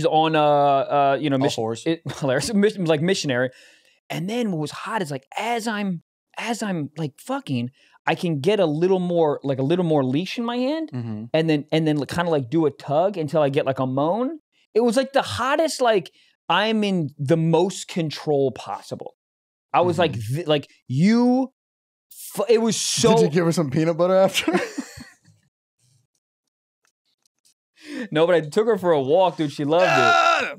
on fours. Hilarious, like missionary. And then what was hot is like as I'm like fucking, I can get a little more leash in my hand, and then kind of like do a tug until I get like a moan. It was like the hottest. Like I'm in the most control possible. I was it was so. Did you give her some peanut butter after? No, but I took her for a walk, dude. She loved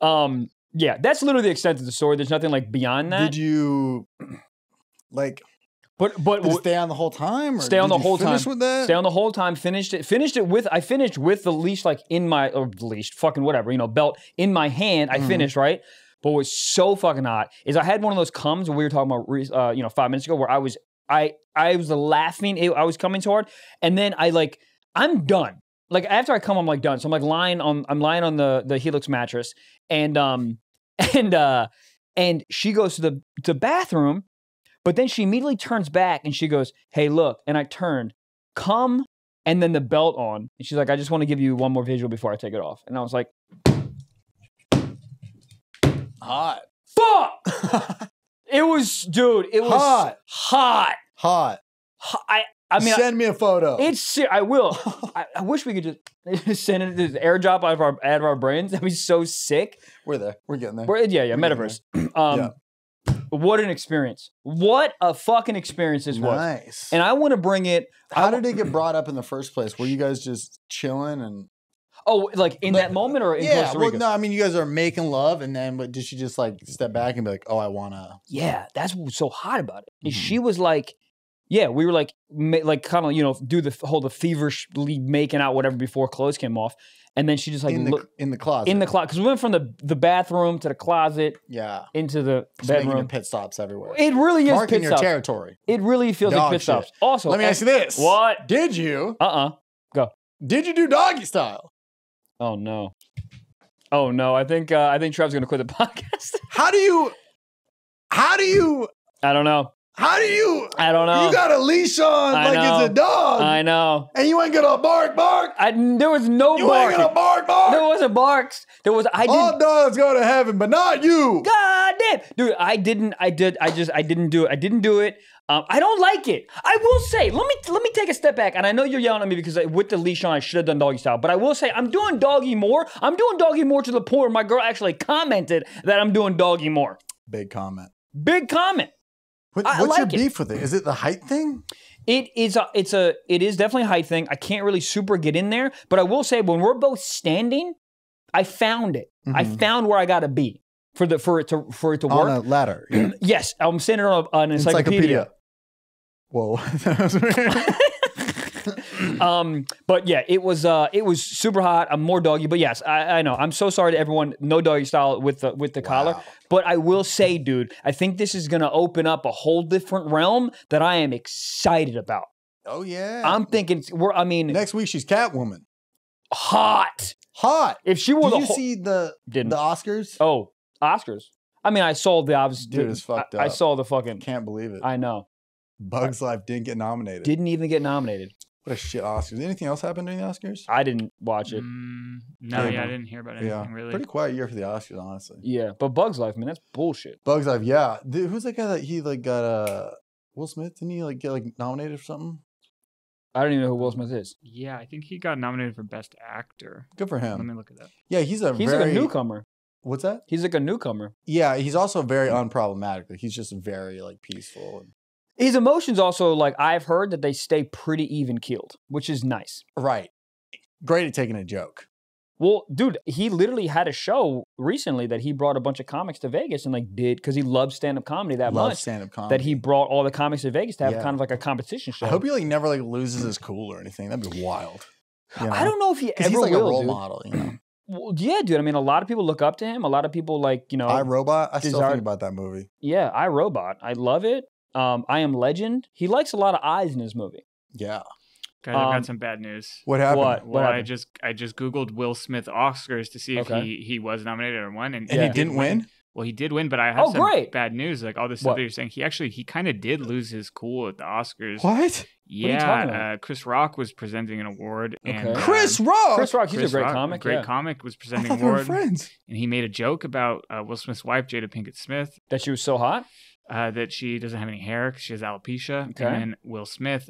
it. Yeah, that's literally the extent of the story. There's nothing like beyond that. Did you like? But did it stay on the whole time? Or stay on the whole time. Finish with that? Stay on the whole time. Finished it with. I finished with the leash like in my leash, fucking whatever, belt in my hand. I finished right. But what was so fucking hot is I had one of those comes when we were talking about 5 minutes ago where I was I was laughing. I was coming so hard, and then I'm done. Like after I come, I'm like done. So I'm like lying on the Helix mattress, and she goes to the bathroom, but then she immediately turns back and she goes, "Hey, look," and I turned, come, and then the belt on, and she's like, "I just want to give you one more visual before I take it off," and I was like, Hot. "Fuck!" It was, dude. It was hot. I mean, send me a photo. I will. I wish we could just send it to airdrop out of our brains. That'd be so sick. We're there. We're getting there. Yeah, metaverse. What an experience. What a fucking experience this was. Nice. And I want to bring it. How did it get brought up in the first place? Were you guys just chilling and? Oh, like in that moment or in Costa Rica? Well, no, I mean, you guys are making love, and then, but did she just like step back and be like, "Oh, I wanna"? Yeah, that's what was so hot about it. Mm-hmm. She was like, yeah, we were like kind of, do the feverishly making out whatever before clothes came off, and then she just like in the closet, because we went from the bathroom to the closet, into the bedroom. Making pit stops everywhere. It really is marking pit your stops. Territory. It really feels like pit stops. Also, let me ask you this: what did you? Go. Did you do doggy style? Oh no. I think Trev's gonna quit the podcast. How do you? I don't know. I don't know. You got a leash on it's a dog. I know. And you ain't gonna bark. There was no bark. You ain't gonna bark. There wasn't barks. All dogs go to heaven, but not you. God damn. Dude, I didn't do it. I didn't do it. I don't like it. I will say, let me take a step back. And I know you're yelling at me because with the leash on, I should have done doggy style. But I will say, I'm doing doggy more. I'm doing doggy more to the point where my girl actually commented that I'm doing doggy more. Big comment. What's your beef with it? Is it the height thing? It is definitely a height thing. I can't really super get in there, but I will say when we're both standing, I found it. Mm-hmm. I found where I gotta be for it to work. On a ladder. Yeah. Yes, I'm standing on an encyclopedia. Whoa. But yeah, it was super hot. I'm more doggy, but yes, I know. I'm so sorry to everyone. No doggy style with the collar. But I will say, dude, I think this is gonna open up a whole different realm that I am excited about. Oh yeah. I'm thinking next week she's Catwoman. Hot. If she wore Did you see the Oscars? Oh, Oscars. I mean, I saw the obvious. Dude, it's fucked up. I saw the fucking. Can't believe it. I know. Bugs Life didn't get nominated. Didn't even get nominated. What a shit Oscars. Anything else happen during the Oscars? I didn't watch it. No, I didn't hear about anything really. Pretty quiet year for the Oscars, honestly. Yeah, but Bugs Life, man, that's bullshit. Bugs Life, yeah. Dude, who's that guy that he got Will Smith? Didn't he get nominated for something? I don't even know who Will Smith is. Yeah, I think he got nominated for Best Actor. Good for him. Let me look it up. Yeah, he's like a newcomer. What's that? He's like a newcomer. Yeah, he's also very unproblematic. Like, he's just very peaceful. His emotions also, I've heard that they stay pretty even keeled, which is nice. Right. Great at taking a joke. Well, dude, he literally had a show recently that he brought a bunch of comics to Vegas and did, because he loves stand-up comedy that much. Stand-up comedy. That he brought all the comics to Vegas to have kind of like a competition show. I hope he never loses his cool or anything. That'd be wild. You know? I don't know if he ever he's like will, a role dude. model, you know. Well, yeah, dude. I mean, a lot of people look up to him. A lot of people iRobot. I still think about that movie. Yeah, iRobot. I love it. I Am Legend. He likes a lot of eyes in his movie. Yeah. Guys, I've got some bad news. What happened? What happened? I just Googled Will Smith Oscars to see if he was nominated or won. And he didn't win? Well, he did win, but I have some bad news. All this stuff that you're saying. He kind of did lose his cool at the Oscars. What? Yeah. Chris Rock was presenting an award. Okay. And, Chris Rock? He's a great comic. Great comic, was presenting an an award. They were friends. And he made a joke about Will Smith's wife, Jada Pinkett Smith. That she was so hot? That she doesn't have any hair because she has alopecia. Okay. And then Will Smith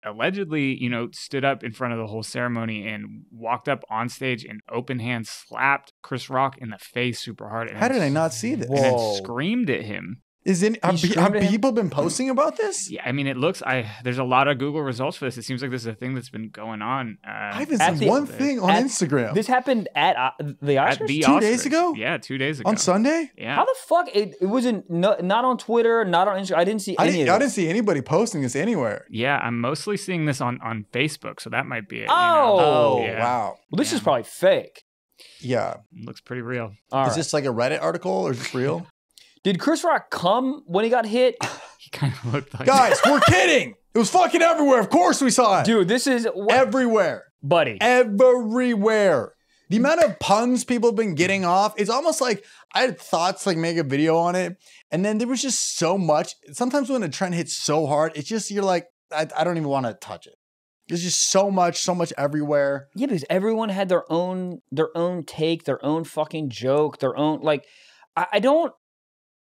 allegedly, stood up in front of the whole ceremony and walked up on stage and open hand slapped Chris Rock in the face super hard. How did I not see this? And then screamed at him. Have people been posting about this? Yeah, I mean, it looks. There's a lot of Google results for this. It seems like this is a thing that's been going on. I haven't seen one thing on Instagram. This happened at the Oscars? At the 2 days ago? Yeah, 2 days ago. On Sunday? Yeah. How the fuck? It wasn't not on Twitter, not on Instagram. I didn't see any of it. I didn't see anybody posting this anywhere. Yeah, I'm mostly seeing this on Facebook, so that might be it. Oh, yeah. Wow. Well, this is probably fake. Yeah. It looks pretty real. Is this like a Reddit article or is this real? Did Chris Rock come when he got hit? He kind of looked like Guys, we're kidding. It was fucking everywhere. Of course we saw it. Dude, this is Everywhere. buddy. Everywhere. The amount of puns people have been getting off, it's almost like I had thoughts to like make a video on it. And then there was just so much. Sometimes when a trend hits so hard, it's just, you're like, I don't even want to touch it. There's just so much everywhere. Yeah, because everyone had their own take, their own fucking joke, their own, like, I don't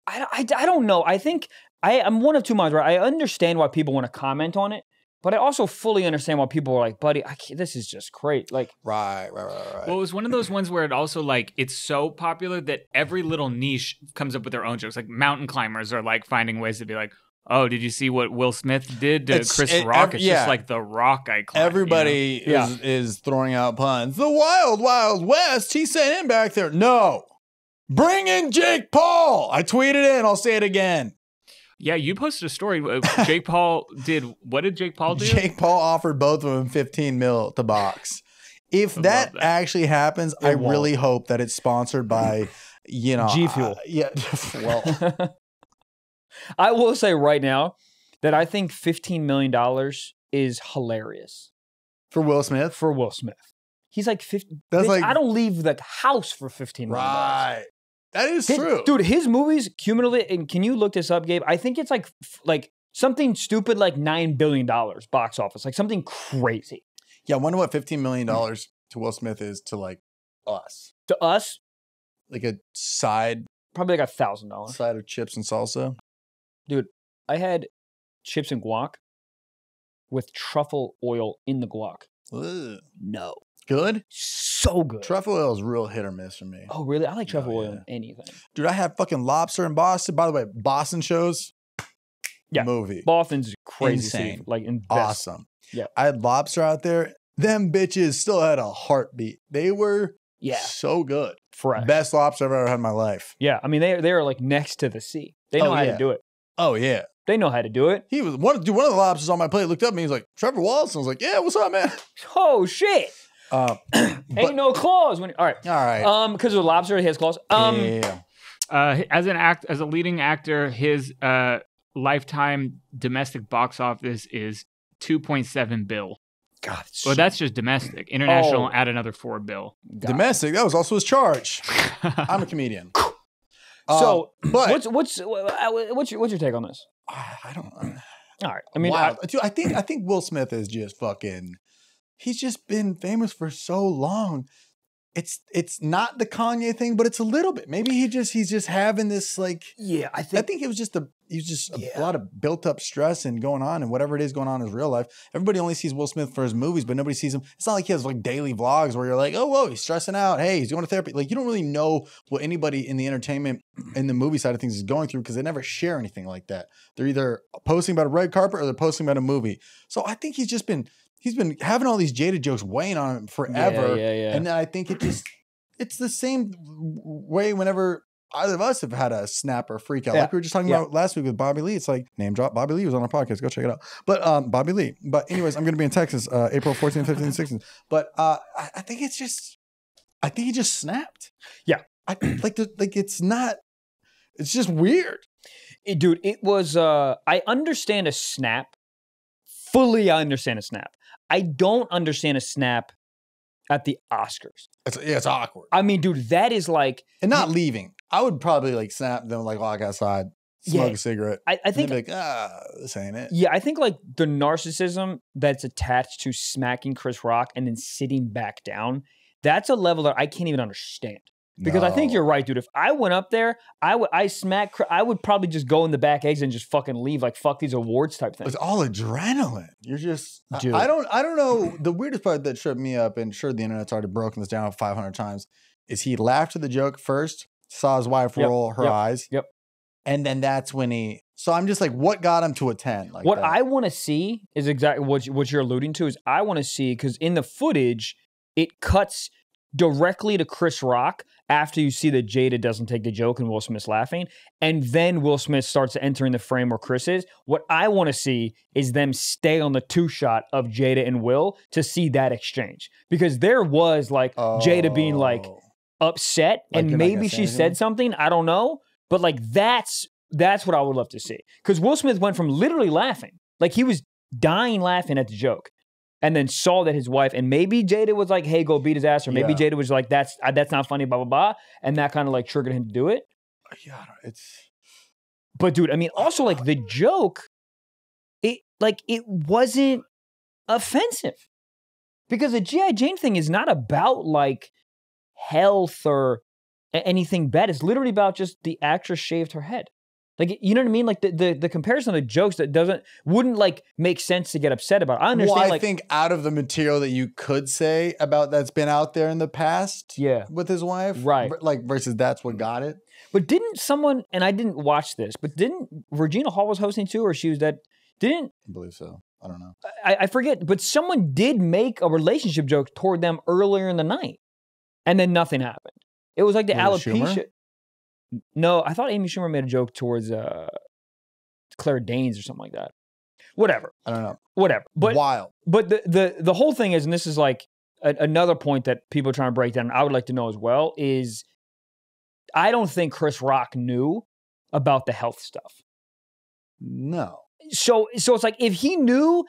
know. I think I'm one of two minds, right? I understand why people want to comment on it, but I also fully understand why people are like, buddy, this is just great. Like, Right. Well, it was one of those ones where it also like it's so popular that every little niche comes up with their own jokes. Like mountain climbers are like finding ways to be like, oh, did you see what Will Smith did to Chris Rock? It's just like the rock I climbed. Everybody is throwing out puns. The Wild Wild West, he sent him back there. No. Bring in Jake Paul. I tweeted in. I'll say it again. Yeah, you posted a story. Jake Paul did. What did Jake Paul do? Jake Paul offered both of them 15 mil to box. If that actually happens, I really hope that it's sponsored by, G Fuel. Yeah. Well, I will say right now that I think $15 million is hilarious. For Will Smith? For Will Smith. He's like 50. That's like, I don't leave the house for $15 million. Right. That is true. Dude, his movies cumulatively, and can you look this up, Gabe? I think it's like something stupid like $9 billion box office, like something crazy. Yeah, I wonder what $15 million to Will Smith is to like us. To us, like a side. Probably like $1,000. Side of chips and salsa. Dude, I had chips and guac with truffle oil in the guac. Ugh. No. Good? So good. Truffle oil is real hit or miss for me. Oh, really? I like truffle oil in anything. Dude, I had fucking lobster in Boston. By the way, Boston shows. Yeah. Movie. Boston's crazy. Insane. City, like in awesome. Yeah. I had lobster out there. Them bitches still had a heartbeat. They were so good. Fresh. Best lobster I've ever had in my life. Yeah. I mean, they're like next to the sea. They know how to do it. Oh, yeah. They know how to do it. He was one of the lobsters on my plate looked up at me. He's like, Trevor Wallace. I was like, yeah, what's up, man? Oh, shit. Ain't no claws. All right. Because of the lobster, he has claws. As a leading actor, his lifetime domestic box office is $2.7 billion. God. Well, that's just domestic. International, add another $4 billion. Domestic. That was also his charge. I'm a comedian. So, but what's your take on this? I don't. All right. I mean, dude, I think Will Smith is just fucking. He's just been famous for so long. It's not the Kanye thing, but it's a little bit. Maybe he's just having this like. Yeah, I think it was just a lot of built up stress and going on, and whatever it is going on in his real life. Everybody only sees Will Smith for his movies, but nobody sees him. It's not like he has like daily vlogs where you're like, oh, whoa, he's stressing out. Hey, he's going to therapy. Like you don't really know what anybody in the entertainment in the movie side of things is going through because they never share anything like that. They're either posting about a red carpet or they're posting about a movie. So I think he's been having all these jaded jokes weighing on him forever. Yeah. And then I think it's the same way whenever either of us have had a snap or freak out. Like we were just talking about last week with Bobby Lee. It's like name drop. Bobby Lee was on our podcast. Go check it out. But Bobby Lee. But anyways, I'm going to be in Texas, April 14th, 15th, 16th. But I think he just snapped. Yeah. It's just weird. Dude, it was, I understand a snap. Fully, I understand a snap. I don't understand a snap at the Oscars. It's awkward. I mean, dude, that is like... And not leaving. I would probably like snap, then like walk outside, smoke a cigarette. I think... Be like, this ain't it. Yeah, I think like the narcissism that's attached to smacking Chris Rock and then sitting back down, that's a level that I can't even understand. Because I think you're right, dude. If I went up there, I would probably just go in the back exit and just fucking leave, like fuck these awards type thing. It's all adrenaline. You're just, dude. I don't know. The weirdest part that tripped me up, and sure the internet's already broken this down 500 times, is he laughed at the joke first, saw his wife roll her eyes, and then that's when he. So I'm just like, what got him to a 10? Like what that? I want to see is exactly what you're alluding to. Is I want to see because in the footage it cuts directly to Chris Rock after you see that Jada doesn't take the joke and Will Smith's laughing, and then Will Smith starts entering the frame where Chris is. What I want to see is them stay on the two shot of Jada and Will to see that exchange, because there was like Jada being like upset, like, and maybe she said something, I don't know, but like that's That's what I would love to see. Because Will Smith went from literally laughing, like he was dying laughing at the joke, and then saw that his wife, and maybe Jada was like, hey, go beat his ass, or maybe Jada was like, that's not funny, blah, blah, blah. And that kind of like triggered him to do it. Yeah, But dude, I mean, also like the joke, it wasn't offensive. Because the G.I. Jane thing is not about like health or anything bad. It's literally about just the actress shaved her head. Like, you know what I mean? Like the comparison of the jokes that wouldn't like make sense to get upset about. I understand. Well, I think out of the material that you could say about that's been out there in the past, with his wife, right? Like versus that's what got it. But didn't someone, and I didn't watch this, but didn't Regina Hall was hosting too, or she was that? Didn't I believe so? I don't know. I forget, but someone did make a relationship joke toward them earlier in the night, and then nothing happened. It was like the alopecia. No, I thought Amy Schumer made a joke towards Claire Danes or something like that. Whatever. I don't know. Whatever. But wild. But the whole thing is, and this is like another point that people are trying to break down, and I would like to know as well, is I don't think Chris Rock knew about the health stuff. No. So it's like, if he knew,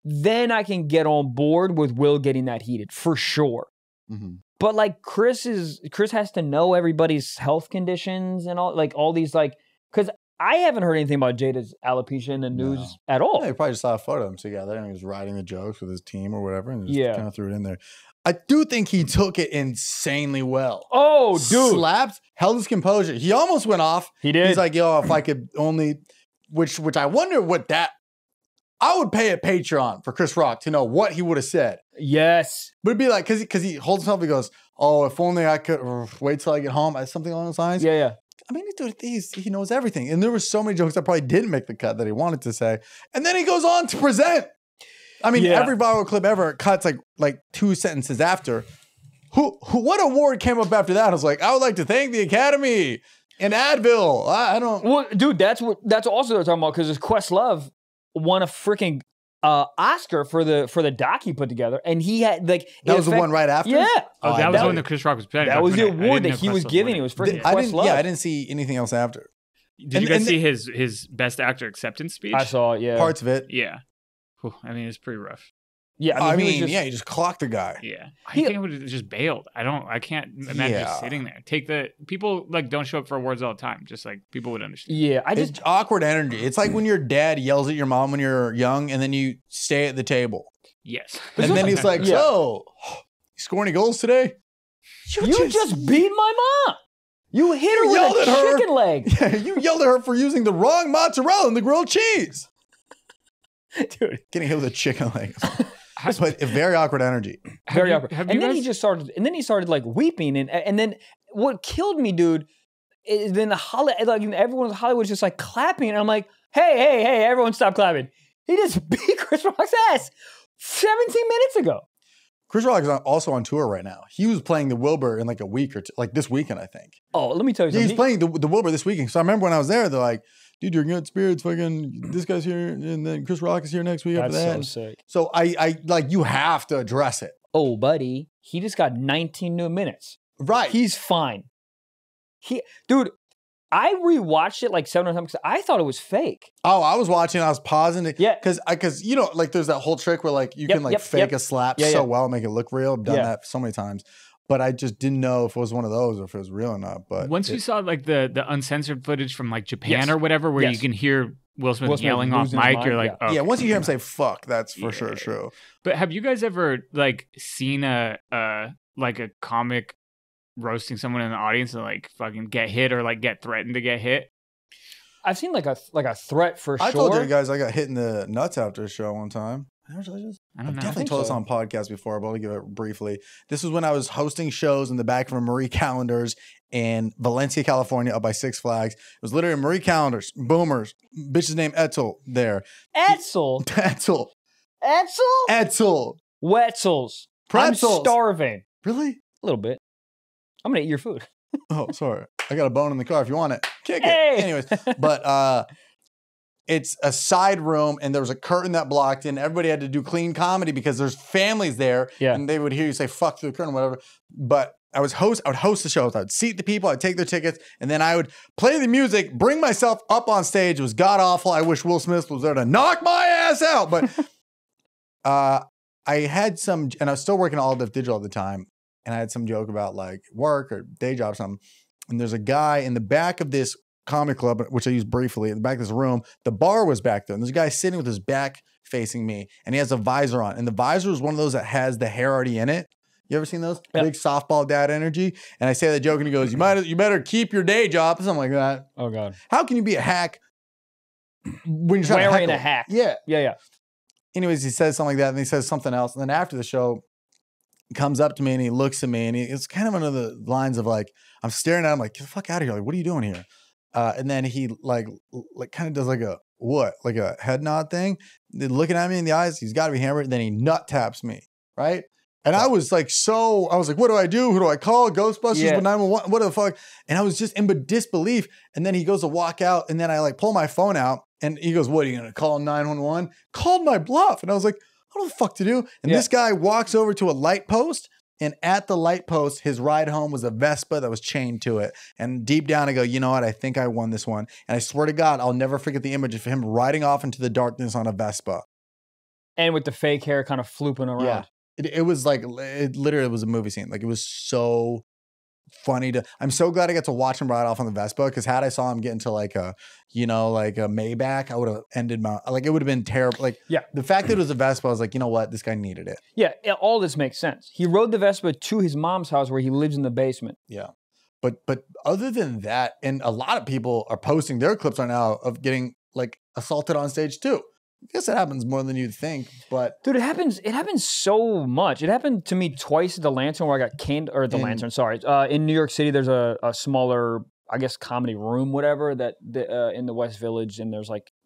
then I can get on board with Will getting that heated for sure. Mm-hmm. But like Chris has to know everybody's health conditions and all these like, because I haven't heard anything about Jada's alopecia in the news at all. Yeah, he probably just saw a photo of them together and he was writing the jokes with his team or whatever, and just kind of threw it in there. I do think he took it insanely well. Oh, dude. Slapped, held his composure. He almost went off. He did. He's like, yo, if I could only, which I wonder what that, I would pay a Patreon for Chris Rock to know what he would have said. Yes. But it'd be like, because he holds himself, he goes, oh, if only I could wait till I get home. Something along those lines. Yeah. I mean, dude, he knows everything. And there were so many jokes that probably didn't make the cut that he wanted to say. And then he goes on to present. I mean, every viral clip ever cuts like 2 sentences after. What award came up after that? I was like, I would like to thank the Academy and Advil. I don't. Well, dude, that's also what they're talking about, because Questlove won a freaking Oscar for the doc he put together, and he had like that was the one right after. Yeah, that was the one that Chris Rock was presenting. That was the award that he was giving. It was freaking Questlove. I didn't see anything else after. Did you guys see his Best Actor acceptance speech? I saw it. Yeah, parts of it. Yeah, I mean, it's pretty rough. Yeah, I mean, he just clocked the guy. Yeah, I think I would have just bailed. I can't imagine just sitting there. People like don't show up for awards all the time. Just like people would understand. Yeah, it's awkward energy. It's like when your dad yells at your mom when you're young, and then you stay at the table. Yes, and then he's like, "So, you score any goals today?" You just beat my mom. You hit her with a chicken leg. Yeah, you yelled at her for using the wrong mozzarella in the grilled cheese. Dude, getting hit with a chicken leg. But a very awkward energy. Very awkward. And then he started like weeping, and then what killed me, dude, is then everyone in Hollywood's just like clapping, and I'm like, hey, everyone stop clapping. He just beat Chris Rock's ass 17 minutes ago. Chris Rock is also on tour right now. He was playing the Wilbur in like a week or two, like this weekend, I think. Oh, let me tell you something. He's playing the Wilbur this weekend. So I remember when I was there, they're like, dude, you're in good spirits. Fucking this guy's here, and then Chris Rock is here next week after that. That's so sick. So I like, you have to address it. Oh, buddy, he just got 19 new minutes. Right. He's fine. Dude, I rewatched it like 7 times because I thought it was fake. Oh, I was watching. I was pausing it. Yeah. Because you know, like there's that whole trick where like you can like fake a slap so well, make it look real. I've done that so many times. But I just didn't know if it was one of those or if it was real or not. But once you saw like the uncensored footage from like Japan or whatever, where you can hear Will Smith yelling off mic, you're like, yeah. Once you hear him say "fuck," that's for sure true. But have you guys ever like seen a comic roasting someone in the audience and like fucking get hit or like get threatened to get hit? I've seen like a threat for sure. I told you guys I got hit in the nuts after a show one time. I don't know. I've definitely told this on podcasts before, but I'll give it briefly. This was when I was hosting shows in the back of a Marie Callender's in Valencia, California, up by Six Flags. It was literally Marie Callender's, Boomers, bitch's name Etzel there. Etzel? Etzel. Etzel? Etzel. Wetzels. Pretzels. I'm starving. Really? A little bit. I'm going to eat your food. Oh, sorry. I got a bone in the car if you want it. Kick it. Anyways, but it's a side room and there was a curtain that blocked in. Everybody had to do clean comedy because there's families there. Yeah. And they would hear you say fuck through the curtain or whatever. But I would host the shows. I would seat the people. I'd take their tickets, and then I would play the music, bring myself up on stage. It was god awful. I wish Will Smith was there to knock my ass out. But I had some, and I was still working all digital at the time, and I had some joke about like work or day job or something. And there's a guy in the back of this comic club, which I used briefly, in the back of this room. The bar was back there, and there's a guy sitting with his back facing me, and he has a visor on, and the visor is one of those that has the hair already in it. You ever seen those? Yep. Big softball dad energy. And I say that joke, and he goes, you better keep your day job, something like that. Oh God. How can you be a hack when you're wearing a hack? Yeah. Yeah. Anyways, he says something like that, and he says something else. And then after the show, he comes up to me and he looks at me, and it's kind of one of the lines of like, I'm staring at him like, get the fuck out of here. Like, what are you doing here? And then he like kind of does like a what? Like a head nod thing. Then looking at me in the eyes, he's got to be hammered. And then he nut taps me, right? And I was like, what do I do? Who do I call? Ghostbusters? Yeah. 911? What the fuck? And I was just in disbelief. And then he goes to walk out, and then I like pull my phone out, and he goes, what, are you going to call 911? Called my bluff. And I was like, I don't know what the fuck to do. And this guy walks over to a light post, and at the light post, his ride home was a Vespa that was chained to it. And deep down, I go, you know what? I think I won this one. And I swear to God, I'll never forget the image of him riding off into the darkness on a Vespa. And with the fake hair kind of flooping around. Yeah. It was like, it literally was a movie scene. Like, it was so funny I'm so glad I got to watch him ride off on the Vespa, because had I saw him get into like a, like a Maybach, I would have ended it would have been terrible. Like, yeah, the fact that it was a Vespa, I was like, you know what? This guy needed it. Yeah, all this makes sense. He rode the Vespa to his mom's house where he lives in the basement. Yeah. But other than that, and a lot of people are posting their clips right now of getting like assaulted on stage too. I guess it happens more than you'd think, but dude, it happens so much. It happened to me twice at the Lantern, where I got canned, or the Lantern, sorry. In New York City, there's a smaller, I guess, comedy room, whatever, that in the West Village, and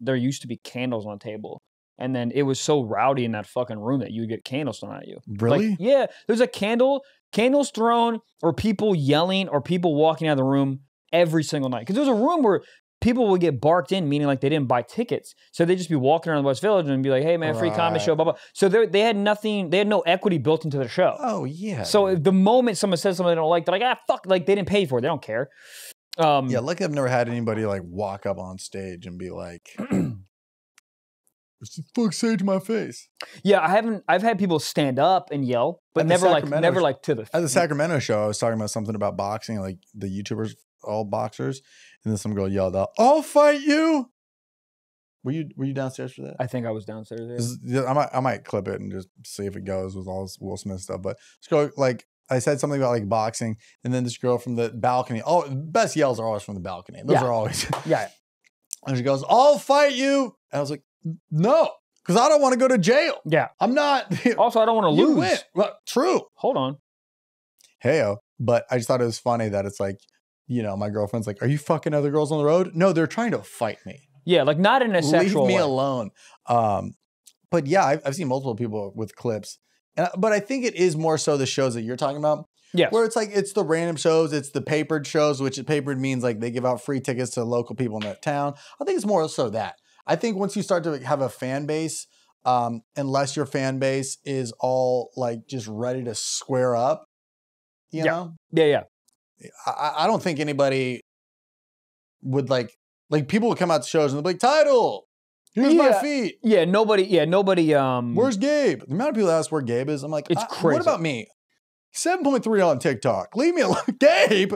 there used to be candles on a table. And then it was so rowdy in that fucking room that you would get candles thrown at you. Really? Like, yeah, there's a candles thrown, or people yelling, or people walking out of the room every single night. Because there was a room where people would get barked in, meaning like they didn't buy tickets. So they'd just be walking around the West Village and be like, hey man, free comedy show, blah, blah. So they had nothing, they had no equity built into the show. Oh yeah. So if the moment someone says something they don't like, they're like, fuck, like they didn't pay for it. They don't care. Yeah, like I've never had anybody like walk up on stage and be like, what the fuck say to my face? Yeah, I've had people stand up and yell, but never like to the At the Sacramento show, I was talking about something about boxing, like the YouTubers, all boxers. And then some girl yelled out, "I'll fight you." Were you downstairs for that? I think I was downstairs. Yeah. I might clip it and just see if it goes with all this Will Smith stuff. But this girl, like, I said something about like boxing, and then this girl from the balcony. Oh, best yells are always from the balcony. Those are always. Yeah. And she goes, "I'll fight you." And I was like, "No, because I don't want to go to jail." Yeah. I'm not. Also, I don't want to lose. Win. Well, true. Hold on. Heyo. But I just thought it was funny that it's like, my girlfriend's like, "Are you fucking other girls on the road?" No, they're trying to fight me. Yeah, like not in a sexual way. Leave me alone. But yeah, I've seen multiple people with clips. But I think it is more so the shows that you're talking about. Yes. Where it's like, it's the random shows, it's the papered shows, which papered means like they give out free tickets to local people in that town. I think it's more so that. I think once you start to have a fan base, unless your fan base is all like just ready to square up, you know? Yeah. I don't think anybody would like people would come out to shows and they'll be like, "Title, here's my feet." Yeah, nobody. Where's Gabe? The amount of people that ask where Gabe is, I'm like, it's crazy. What about me? 7.3 on TikTok. Leave me alone. Gabe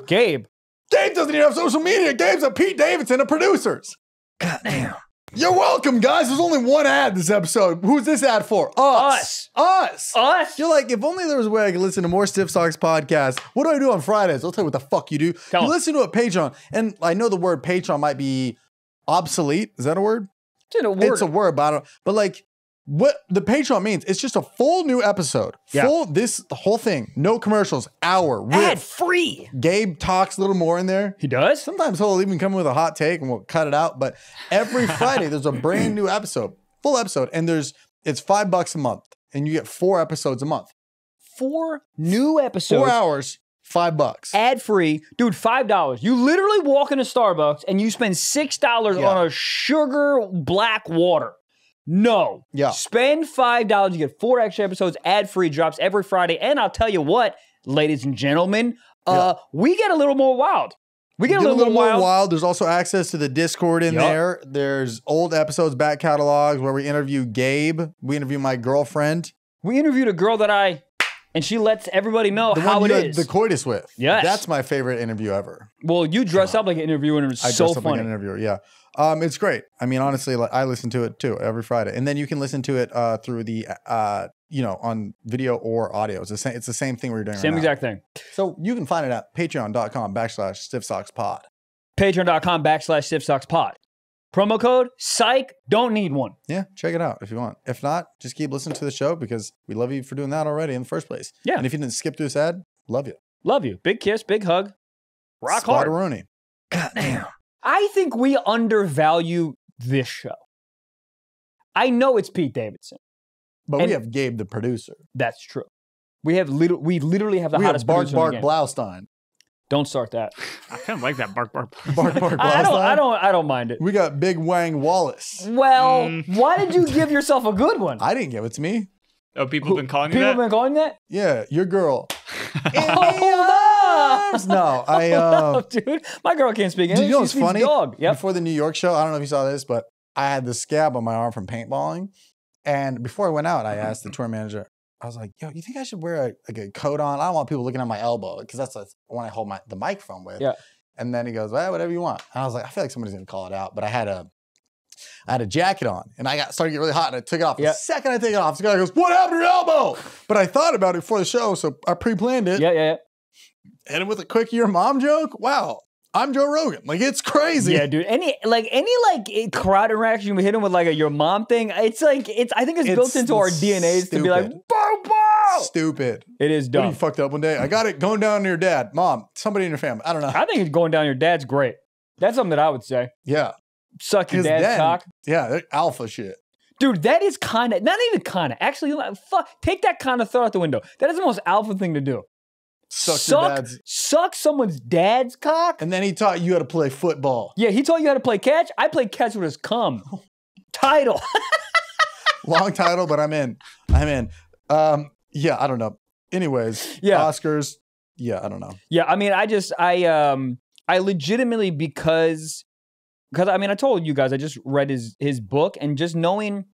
doesn't even have social media. Gabe's a Pete Davidson of producers. Goddamn. You're welcome, guys. There's only one ad this episode. Who's this ad for? Us. You're like, if only there was a way I could listen to more Stiff Socks podcasts. What do I do on Fridays? I'll tell you what the fuck you do. You listen to a Patreon. And I know the word Patreon might be obsolete. Is that a word? It's a word, but like, what the Patreon means, it's just a full new episode. Yeah. The whole thing. No commercials. Hour. Ad free. Gabe talks a little more in there. He does? Sometimes he'll even come with a hot take and we'll cut it out. But every Friday there's a brand new episode. Full episode. And it's $5 a month. And you get 4 episodes a month. 4 new episodes. 4 hours. $5. Ad free. Dude, $5. You literally walk into Starbucks and you spend $6 on a sugar black water. No. Yeah. Spend $5. You get 4 extra episodes ad free, drops every Friday. And I'll tell you what, ladies and gentlemen, we get a little more wild. We get a little more wild. There's also access to the Discord in there. There's old episodes, back catalogs where we interview Gabe. We interview my girlfriend. We interviewed a girl and she lets everybody know how it is. The coitus with. Yes. That's my favorite interview ever. Well, you dress up like an interviewer and it was so funny. I dress up like an interviewer, yeah. It's great. I mean, honestly, like, I listen to it too every Friday. And then you can listen to it through the, on video or audio. It's the same thing we're doing Same exact thing. So you can find it at patreon.com/stiffsockspod. Patreon.com/stiffsockspod. Promo code psych, don't need one. Yeah, check it out if you want. If not, just keep listening to the show because we love you for doing that already in the first place. Yeah. And if you didn't skip through this ad, love you. Love you. Big kiss, big hug. Rock hard. Spider-Rooney. God damn. I think we undervalue this show. I know it's Pete Davidson. But we have Gabe, the producer. That's true. We literally have the hottest producer in the game. Blaustein. Don't start that. I kind of like that bark. Blaustein. I don't mind it. We got Big Wang Wallace. Well, why did you give yourself a good one? I didn't give it to me. Oh, people have been calling you that? People have been calling that? Yeah, your girl. Hold up! No, dude, my girl can't speak English. You know what's funny? Dog. Yep. Before the New York show, I don't know if you saw this, but I had this scab on my arm from paintballing. And before I went out, I asked the tour manager, I was like, yo, you think I should wear a coat on? I don't want people looking at my elbow because that's when I hold the microphone with. Yeah. And then he goes, well, whatever you want. And I was like, I feel like somebody's going to call it out. But I had a jacket on and I started getting really hot and I took it off. The second I take it off, this guy goes, what happened to your elbow? But I thought about it before the show, so I pre-planned it. Yeah. And with a quick your mom joke, wow. I'm Joe Rogan. Like, it's crazy. Yeah, dude. Any crowd interaction we hit him with like your mom thing, I think it's built into our DNAs to be like, bow, bow. Stupid. It is dumb. What, you fucked up one day? I got it going down to your dad. Mom, somebody in your family. I don't know. I think it's going down your dad's great. That's something that I would say. Yeah. Suck your dad's cock. Yeah, they're alpha shit. Dude, that is not even kind of. Actually, fuck, take that kind of thought out the window. That is the most alpha thing to do. Suck someone's dad's cock. And then he taught you how to play football. Yeah, he taught you how to play catch. I play catch with his cum. Title. Long title, but I'm in. Yeah, I don't know. Anyways, Oscars. Yeah, I don't know. Yeah, I mean, I legitimately because I mean, I told you guys I just read his book and just knowing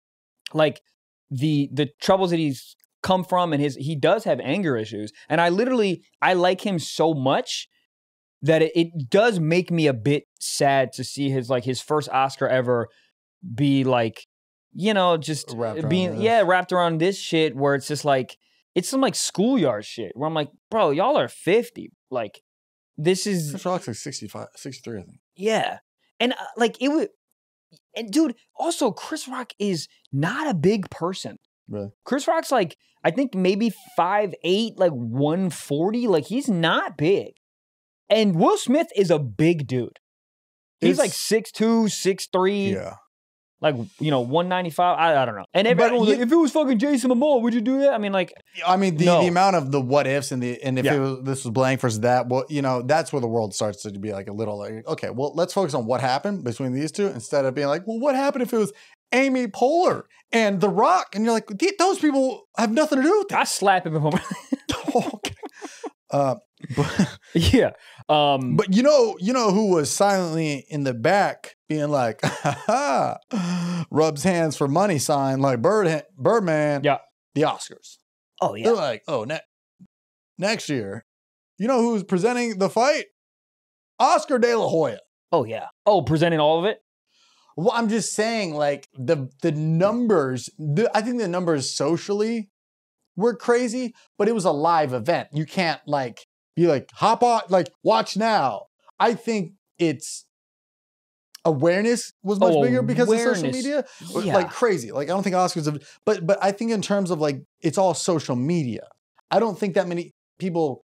like the troubles that he's come from and he does have anger issues, and I like him so much that it does make me a bit sad to see his first Oscar ever be like, just wrapped around this shit where it's just like it's some like schoolyard shit where I'm like, bro, y'all are 50, like this is Chris Rock's like 65, 63, I think. Yeah, and and dude, also Chris Rock is not a big person. Really? Chris Rock's like, I think maybe 5'8", like 140. Like, he's not big. And Will Smith is a big dude. He's like 6'2", 6'3". Yeah. Like, 195. I don't know. And everyone's like, if it was fucking Jason Momoa, would you do that? I mean, like, the amount of the what ifs and if this was blank versus that, well, that's where the world starts to be like a little like, okay, well, let's focus on what happened between these two instead of being like, well, what happened if it was Amy Poehler and The Rock? And you're like, those people have nothing to do with it. I slap him before. Okay. Yeah. But you know who was silently in the back being like, rubs hands for money sign like Birdman. Yeah. The Oscars. Oh, yeah. They're like, oh, next year, you know who's presenting the fight? Oscar De La Hoya. Oh, yeah. Oh, presenting all of it? Well, I'm just saying, like, the numbers, I think the numbers socially were crazy, but it was a live event. You can't, like, be like, hop on, like, watch now. I think it's awareness was much bigger because of social media. Yeah. Like, crazy. Like, I don't think Oscars have, but I think in terms of, like, it's all social media. I don't think that many people,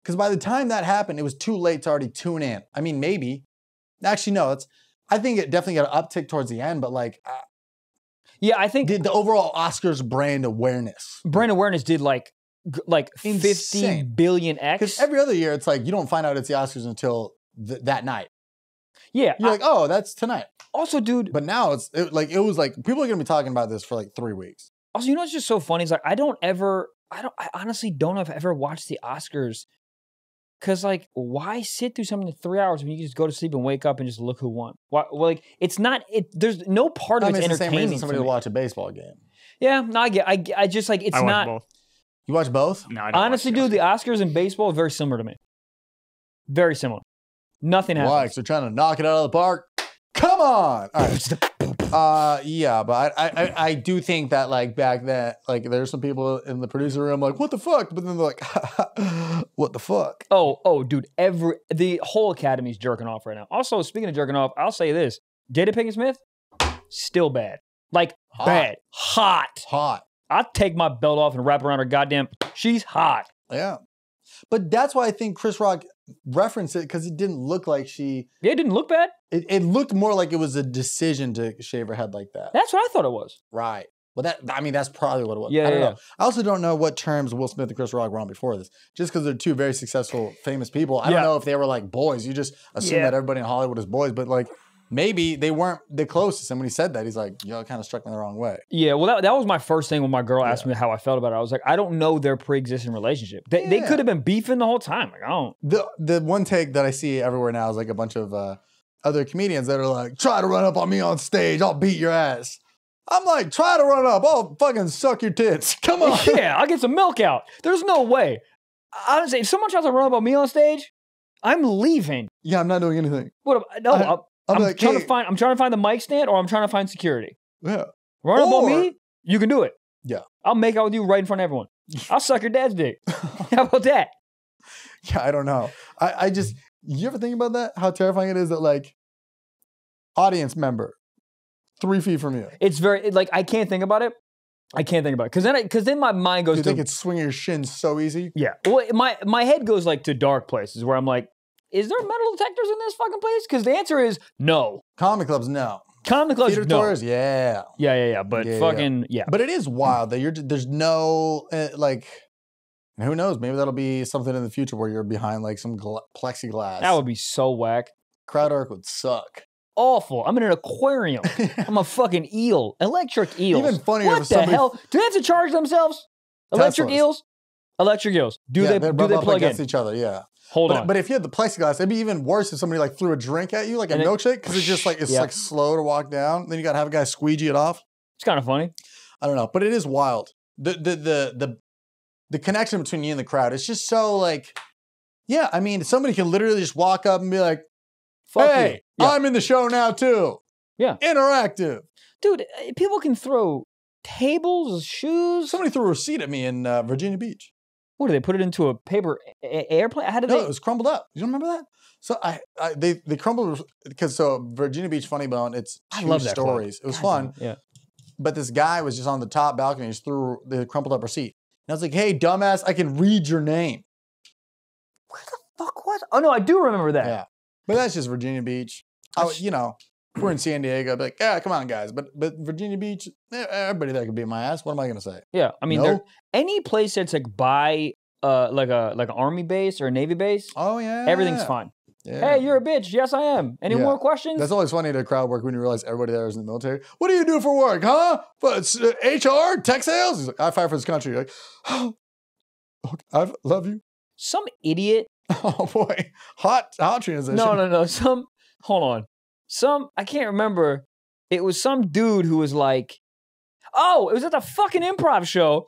because by the time that happened, it was too late to already tune in. I mean, maybe. Actually, no, I think it definitely got an uptick towards the end, but like, yeah, I think the overall Oscars brand awareness did like 50 billion X. Because every other year, it's like you don't find out it's the Oscars until that night. Yeah, you're like, oh, that's tonight. Also, dude, but now it was like people are gonna be talking about this for like 3 weeks. Also, it's just so funny. It's like I don't ever I honestly don't know if I've ever watched the Oscars. Cause like, why sit through something in 3 hours when you can just go to sleep and wake up and just look who won? Why, well, like, it's not. There's no part of it's it's the same entertaining. reason somebody would watch a baseball game. Yeah, no, I just like it's I watch not. both. You watch both? No, I don't. Honestly, dude, the Oscars and baseball are very similar to me. Very similar. Nothing happens. Why? 'Cause they're trying to knock it out of the park. Come on! All right. Yeah, but I do think that like back then, like there's some people in the producer room like, what the fuck? But then they're like, what the fuck? Oh, dude, the whole academy's jerking off right now. Also, speaking of jerking off, I'll say this: Jada Pinkett Smith, still bad. Like bad, hot. I'd take my belt off and wrap around her goddamn. She's hot. Yeah, but that's why I think Chris Rock referenced it because it didn't look like she. Yeah, it didn't look bad. It looked more like it was a decision to shave her head like that. That's what I thought it was. Right. Well, that's probably what it was. Yeah, I don't know. I also don't know what terms Will Smith and Chris Rock were on before this. Just because they're two very successful, famous people, I don't know if they were like boys. You just assume that everybody in Hollywood is boys, but like maybe they weren't the closest. And when he said that, he's like, "Yo, it kind of struck me the wrong way." Yeah, well, that was my first thing when my girl asked me how I felt about it. I was like, I don't know their pre-existing relationship. They could have been beefing the whole time. Like, I don't. The one take that I see everywhere now is like a bunch of other comedians that are like, "Try to run up on me on stage, I'll beat your ass." I'm like, try to run up. I'll fucking suck your tits. Come on. Yeah, I'll get some milk out. There's no way. Honestly, if someone tries to run up on me on stage, I'm leaving. Yeah, I'm not doing anything. What? I'm like, trying to find. I'm trying to find the mic stand, or I'm trying to find security. Yeah. Run up on me. You can do it. Yeah. I'll make out with you right in front of everyone. I'll suck your dad's dick. How about that? Yeah, I don't know. I just. You ever think about that? How terrifying it is that like audience member 3 feet from you. It's very like I can't think about it. Because then my mind goes. You think it's swinging your shins so easy? Yeah. Well, my head goes like to dark places where I'm like, is there metal detectors in this fucking place? Because the answer is no. Comedy clubs, no. Comedy clubs, theater no. tours, yeah. Yeah. But yeah. But it is wild that there's no like. Who knows? Maybe that'll be something in the future where you're behind like some plexiglass. That would be so whack. Crowd arc would suck. Awful. I'm in an aquarium. I'm a fucking eel. Electric eels. Even funnier. What the hell? Do they have to charge themselves? Electric Teslas. Eels? Electric eels. Do they plug against in? each other? Yeah. Hold on. But if you had the plexiglass, it'd be even worse if somebody like threw a drink at you, like a milkshake, because it's just like like slow to walk down. Then you gotta have a guy squeegee it off. It's kind of funny. I don't know, but it is wild. The connection between you and the crowd. It's just so like, yeah. I mean, somebody can literally just walk up and be like, "Hey, I'm in the show now too." Yeah. Interactive. Dude, people can throw tables, shoes. Somebody threw a receipt at me in Virginia Beach. What, did they put it into a paper airplane? How did it was crumbled up. You don't remember that? So they crumbled because Virginia Beach Funny Bone, it's two stories. It was fun. Yeah. But this guy was just on the top balcony, he just threw the crumpled up receipt. And I was like, "Hey, dumbass, I can read your name." What the fuck was? Oh no, I do remember that. Yeah. But that's just Virginia Beach. If we're in San Diego, I'd be like, "Yeah, come on, guys." But Virginia Beach, everybody there could beat my ass. What am I gonna say? Yeah, I mean, any place that's like by like an army base or a navy base. Oh yeah, everything's fine. Yeah. Hey, you're a bitch. Yes, I am. Any more questions? That's always funny to crowd work when you realize everybody there is in the military. What do you do for work, huh? But HR, tech sales. He's like, "I fight for this country." You're like, "Oh, I love you." Some idiot. Oh boy, hot transition. No. Hold on. I can't remember. It was some dude who was like, oh, it was at the fucking improv show.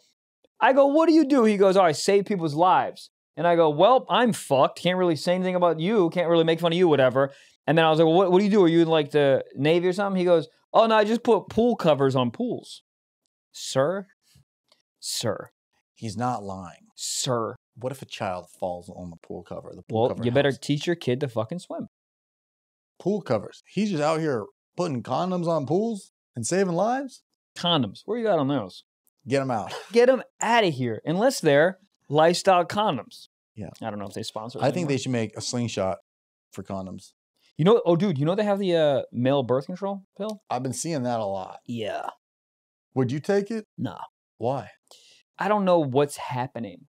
I go, "What do you do?" He goes, "Oh, I save people's lives." And I go, "Well, I'm fucked. Can't really say anything about you. Can't really make fun of you, whatever." And then I was like, "Well, what do you do? Are you in like the Navy or something?" He goes, "Oh, no, I just put pool covers on pools." Sir. He's not lying. Sir. What if a child falls on the pool cover? You better teach your kid to fucking swim. Pool covers. He's just out here putting condoms on pools and saving lives? Condoms. Where you got on those? Get them out. Get them out of here. Unless they're lifestyle condoms. Yeah. I don't know if they sponsor us I think anymore. they should make a slingshot for condoms. You know, dude, you know they have the male birth control pill? I've been seeing that a lot. Yeah. Would you take it? No. Why? I don't know what's happening.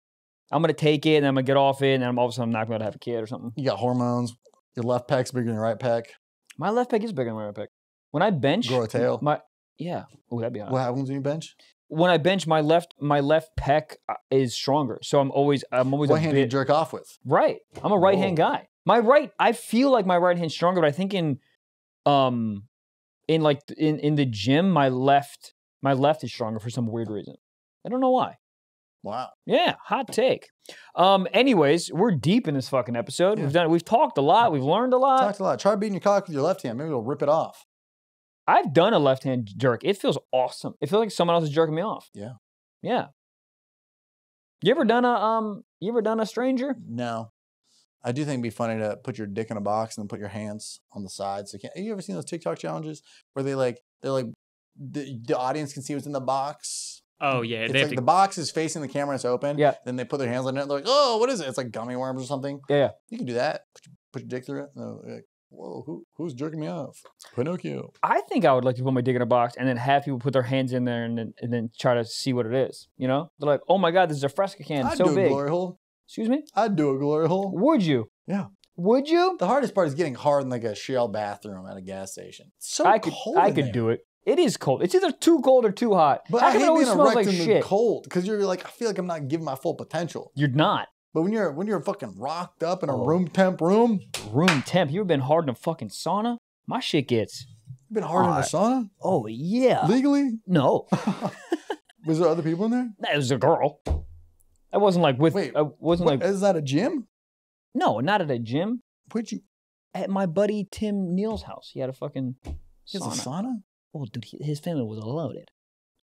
I'm going to take it and I'm going to get off it and then all of a sudden I'm not going to have a kid or something. You got hormones. Your left pec's bigger than your right pec. My left pec is bigger than my right pec. When I bench. Grow a tail. Yeah. Oh, that'd be hot. What happens when you bench? when I bench, my left pec is stronger. So I'm always What hand do you jerk off with? Right. I'm a right hand guy. I feel like my right hand's stronger, but I think in the gym, my left is stronger for some weird reason. I don't know why. Wow. Yeah, hot take. Anyways, we're deep in this fucking episode. Yeah. We've talked a lot. We've learned a lot. Talked a lot. Try beating your cock with your left hand. Maybe it'll rip it off. I've done a left hand jerk. It feels awesome. It feels like someone else is jerking me off. Yeah. Yeah. You ever done a stranger? No. I do think it'd be funny to put your dick in a box and then put your hands on the sides. Have you ever seen those TikTok challenges where they're like the audience can see what's in the box? Oh yeah, it's like the box is facing the camera, it's open. Yeah. Then they put their hands on it. They're like, oh, what is it? It's like gummy worms or something. Yeah. You can do that. Put your dick through it. And they're like, whoa, who's jerking me off? Pinocchio. I think I would like to put my dick in a box and then have people put their hands in there and then try to see what it is. You know, they're like, oh my god, this is a Fresca can. I'd so do a big. glory hole. Excuse me? I'd do a glory hole. Would you? Yeah. Would you? The hardest part is getting hard in like a shell bathroom at a gas station. It's so cold. I could do it. It is cold. It's either too cold or too hot. But I hate being erect in the cold because you're like, I feel like I'm not giving my full potential. You're not. But when you're fucking rocked up in a room temp room. Room temp. You've been hard in a fucking sauna? My shit gets. You've been hard in a sauna? Oh yeah. Legally? No. Was there other people in there? It was a girl. I wasn't like with. Wait, I wasn't like. Is that a gym? No, not at a gym. Where'd you? At my buddy Tim Neal's house. He had a fucking. He has a sauna? Oh, dude, his family was loaded.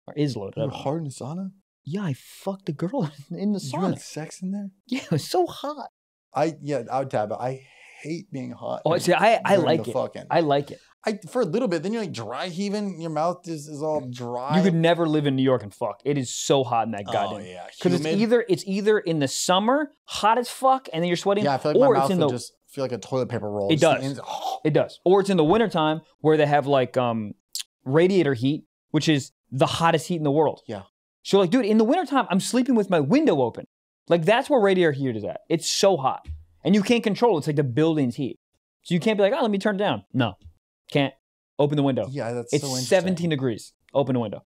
Or is loaded. You were hard in the sauna? Yeah, I fucked a girl in the sauna. You had sex in there? Yeah, it was so hot. I would tab it. I hate being hot. Oh, see, I like it. I like it. For a little bit, then you're like dry heaving. Your mouth is all dry. You could never live in New York and fuck. It is so hot in that goddamn. Oh yeah, because it's either in the summer, hot as fuck, and then you're sweating. Yeah, I feel like my mouth would just feel like a toilet paper roll. It does. It does. Or it's in the wintertime where they have like radiator heat, which is the hottest heat in the world. Yeah. So like, dude, in the wintertime, I'm sleeping with my window open. Like that's where radiator heat is at. It's so hot. And you can't control it. It's like the building's heat. So you can't be like, oh, let me turn it down. No. Can't. Open the window. Yeah, that's so interesting. It's 17 degrees. Open the window.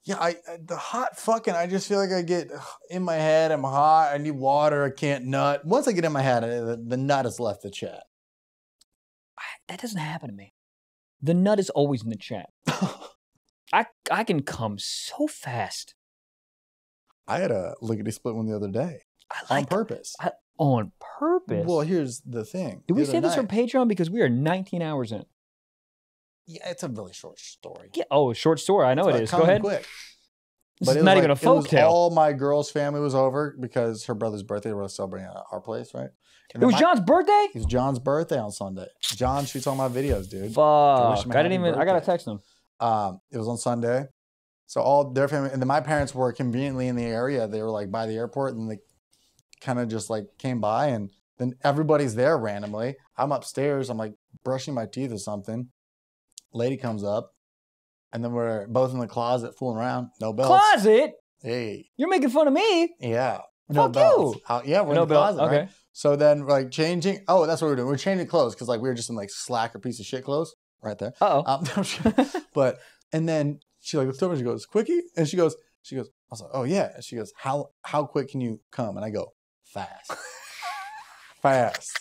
Yeah, the hot fucking, I just feel like I get in my head, I'm hot, I need water, I can't nut. Once I get in my head, the nut has left the chat. That doesn't happen to me. The nut is always in the chat. I can come so fast. I had a lickety split one the other day. On purpose. On purpose? Well, here's the thing. Did we save this for Patreon? Because we are 19 hours in. Yeah, it's a really short story. Yeah, a short story. I know it is. Go ahead. Quick. This is not even a folk tale. All my girl's family was over because her brother's birthday. We were celebrating at our place, right? It was John's birthday? It was John's birthday on Sunday. John shoots all my videos, dude. Fuck. I gotta text him. It was on Sunday. So all their family, and then my parents were conveniently in the area. They were like by the airport, and they kind of just like came by, and then everybody's there randomly. I'm upstairs. I'm like brushing my teeth or something. Lady comes up, and then we're both in the closet fooling around. No belts. Closet? Hey. You're making fun of me? Yeah. No belts. Yeah, we're in the closet, okay. Right? So then we're like changing. Oh, that's what we're doing. We're changing clothes because like we were just in like slacker piece of shit clothes right there. But and then she like looks over and she goes, "Quickie?" And she goes, I was like, "Oh yeah." And she goes, How quick can you come? And I go, "Fast." Fast.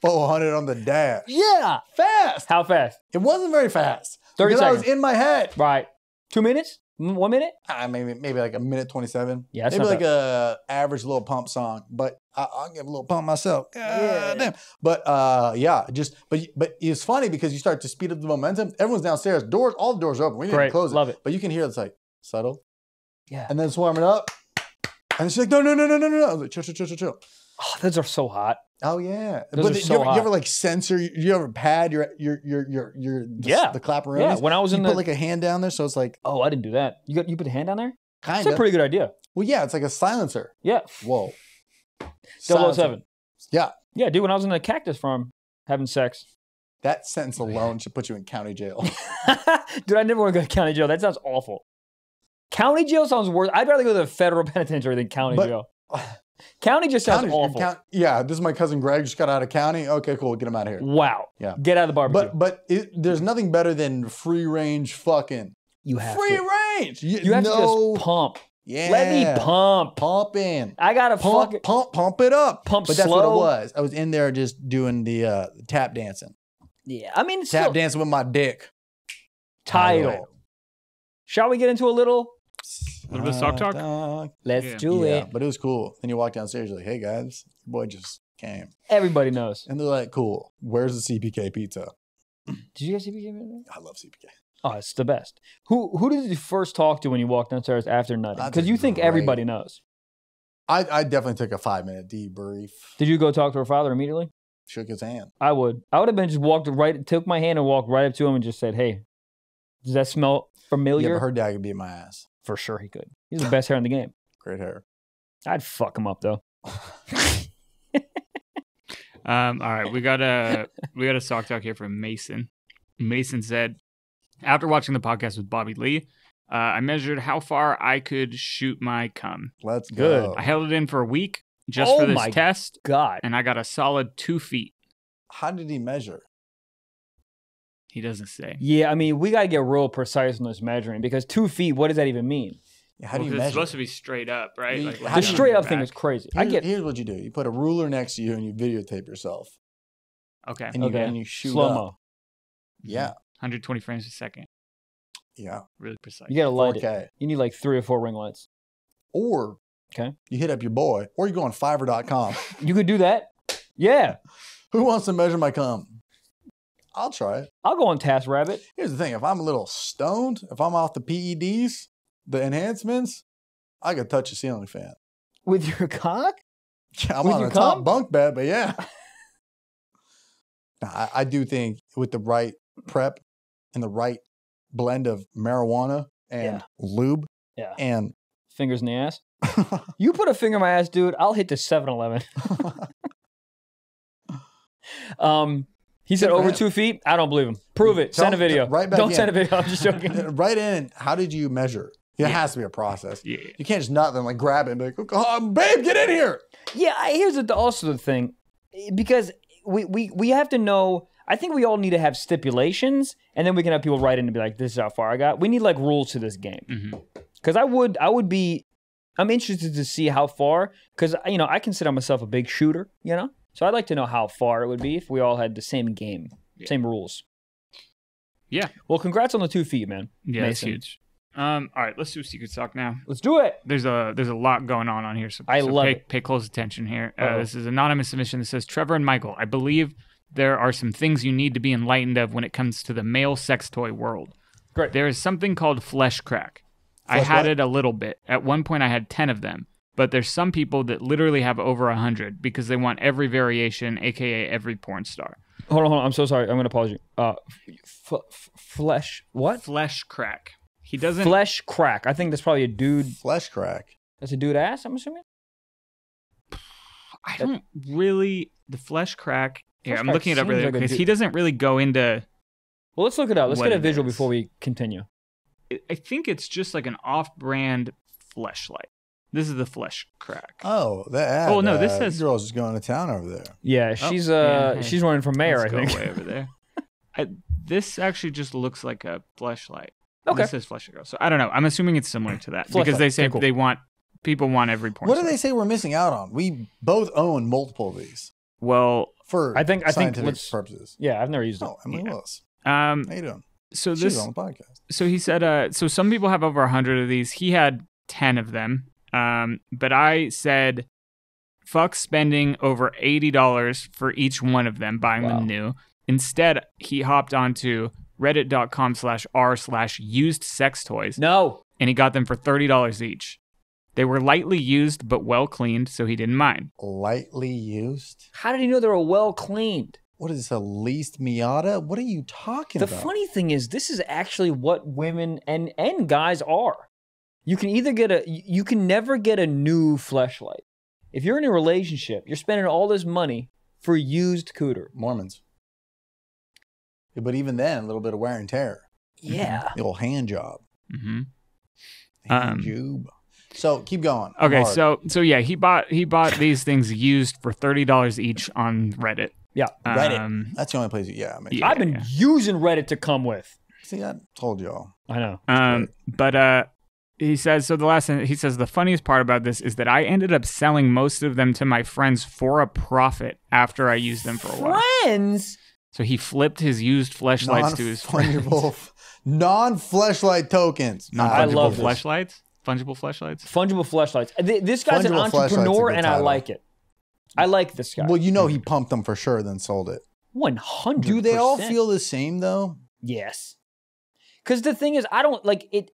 400 on the dash. Yeah. Fast. How fast? It wasn't very fast. 30 seconds. I was in my head. Right. 2 minutes? 1 minute? Maybe like a minute 27. Yeah, that's maybe not like a average little pump song, but I'll give a little pump myself. Yeah, damn. But yeah, but it's funny because you start to speed up the momentum. Everyone's downstairs. All the doors are open. We didn't even close it. Love it. But you can hear it's like subtle. Yeah. And then it's warming up. And she's like, no. I was like, chill. Oh, those are so hot. Oh yeah, Those are so hot. You ever like censor? You ever pad the clapper? Yeah, when I was in put like a hand down there, so it's like. Oh, I didn't do that. You put a hand down there? Kind of. That's a pretty good idea. Well, yeah, it's like a silencer. Yeah. Whoa. 007. Yeah. Yeah, dude. When I was in a cactus farm having sex. That sentence alone should put you in county jail. Dude, I never want to go to county jail. That sounds awful. County jail sounds worse. I'd rather go to the federal penitentiary than county jail. County just sounds awful. Yeah, this is my cousin Greg. Just got out of county. Okay, cool. Get him out of here. Wow. Yeah. Get out of the barbecue. But there's nothing better than free range fucking. You have free to. range. You have to just pump. Yeah. Let me pump. Pump in. I gotta pump it up. Pump but slow. That's what it was. I was in there just doing the tap dancing. Yeah, I mean, tap dancing with my dick. Title. Shall we get into a little bit of sock talk? Let's do it. But it was cool. Then you walk downstairs, you're like, hey guys, your boy just came. Everybody knows. And they're like, cool. Where's the CPK pizza? Did you guys CPK? I love CPK. Oh, it's the best. Who did you first talk to when you walked downstairs after nutting? Because you think everybody knows. I definitely took a 5-minute debrief. Did you go talk to her father immediately? Shook his hand. I would have been just took my hand and walked right up to him and just said, hey, does that smell familiar? Yeah, but her dad could beat my ass. For sure he could. He's the best hair in the game. Great hair. I'd fuck him up though. All right, we got a sock talk here from Mason. Mason said, after watching the podcast with Bobby Lee, I measured how far I could shoot my cum. Let's go. I held it in for a week just for this test. God. And I got a solid 2 feet. How did he measure? He doesn't say. Yeah, I mean, we got to get real precise on this measuring because 2 feet, what does that even mean? Yeah, how do you measure? It's supposed to be straight up, right? Like, the straight up thing is crazy. Here's what you do. You put a ruler next to you and you videotape yourself. Okay. And you shoot slow-mo. up. Yeah. 120 frames a second. Yeah. Really precise. You got to light 4K. it. You need like 3 or 4 ring lights. Or you hit up your boy, or you go on Fiverr.com. You could do that. Yeah. Who wants to measure my cum? I'll try it. I'll go on TaskRabbit. Here's the thing. If I'm a little stoned, if I'm off the PEDs, the enhancements, I could touch a ceiling fan. With your cock? Yeah, I'm on a top bunk bed, but yeah. I do think with the right prep and the right blend of marijuana and lube and fingers in the ass. You put a finger in my ass, dude, I'll hit the 7-Eleven. He said over 2 feet. I don't believe him. Prove it. Send a video. Don't send a video. I'm just joking. Right in. How did you measure? It has to be a process. Yeah. You can't just nut them, like grab it and be like, oh, babe, get in here. Yeah, here's also the thing. Because we have to know, I think we all need to have stipulations, and then we can have people write in and be like, this is how far I got. We need like rules to this game. Because I'm interested to see how far, because, I consider myself a big shooter, So I'd like to know how far it would be if we all had the same game, same rules. Yeah. Well, congrats on the 2 feet, man. Yeah, that's huge. All right, let's do Secret Sock now. Let's do it. There's a lot going on here, so pay close attention here. This is an anonymous submission that says, Trevor and Michael, I believe there are some things you need to be enlightened of when it comes to the male sex toy world. Great. There is something called flesh crack. I had it a little bit. At one point, I had 10 of them. But there's some people that literally have over 100 because they want every variation, aka every porn star. Hold on. I'm so sorry. I'm going to pause you. Flesh, what? Flesh crack. He doesn't. Flesh crack. I think that's probably a dude. Flesh crack. That's a dude ass, I'm assuming? I don't really. The flesh crack. Here, I'm looking it up really because he doesn't really go into. Well, let's look it up. Let's get a visual before we continue. I think it's just like an off-brand fleshlight. This is the flesh crack. Oh, that. Oh no, this says girl's just going to town over there. Yeah, she's running for mayor. Let's I think. Go way over there. This actually just looks like a fleshlight. Okay. This says fleshlight girl. So I don't know. I'm assuming it's similar to that because they say people want every porn. What do they say we're missing out on? We both own multiple of these. Well, for scientific purposes. Yeah, I've never used it. Oh, Emily Willis. How you doing? So She's on the podcast. So he said. So some people have over 100 of these. He had 10 of them. But I said, fuck spending over $80 for each one of them, buying them new. Instead, he hopped onto reddit.com/r/used sex toys. No. And he got them for $30 each. They were lightly used, but well cleaned, so he didn't mind. Lightly used? How did he know they were well cleaned? What is this, a leased Miata? What are you talking about? The funny thing is, this is actually what women and guys are. You can either you can never get a new fleshlight. If you're in a relationship, you're spending all this money for used cooter. Mormons. Yeah, but even then, a little bit of wear and tear. Yeah. The old hand job. Mm-hmm. Hand job. So keep going. Okay, so yeah, he bought these things used for $30 each on Reddit. Yeah, Reddit. That's the only place. I've been using Reddit to come with. See, I told y'all. I know. But he says, so the funniest part about this is that I ended up selling most of them to my friends for a profit after I used them for a while. Friends? So he flipped his used fleshlights to his friends. Non-fleshlight tokens. I love this. Fleshlights? Fungible fleshlights? Fungible fleshlights. This guy's an entrepreneur, and I like it. I like this guy. Well, you know he pumped them for sure, then sold it. 100%. Do they all feel the same, though? Yes. Because the thing is, I don't, like, it.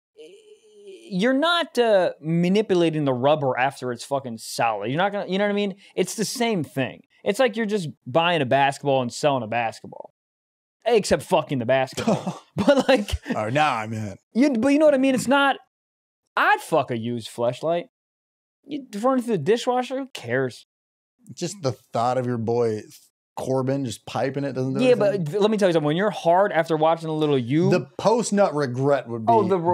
You're not manipulating the rubber after it's fucking solid. You're not going to, you know what I mean? It's the same thing. It's like you're just buying a basketball and selling a basketball. Except fucking the basketball. But like... Oh, now I'm in. But you know what I mean? It's not... I'd fuck a used fleshlight. You run it through the dishwasher? Who cares? Just the thought of your boy Corbin just piping it doesn't do Yeah, anything. but let me tell you something. When you're hard after watching a little you... The post-nut regret would be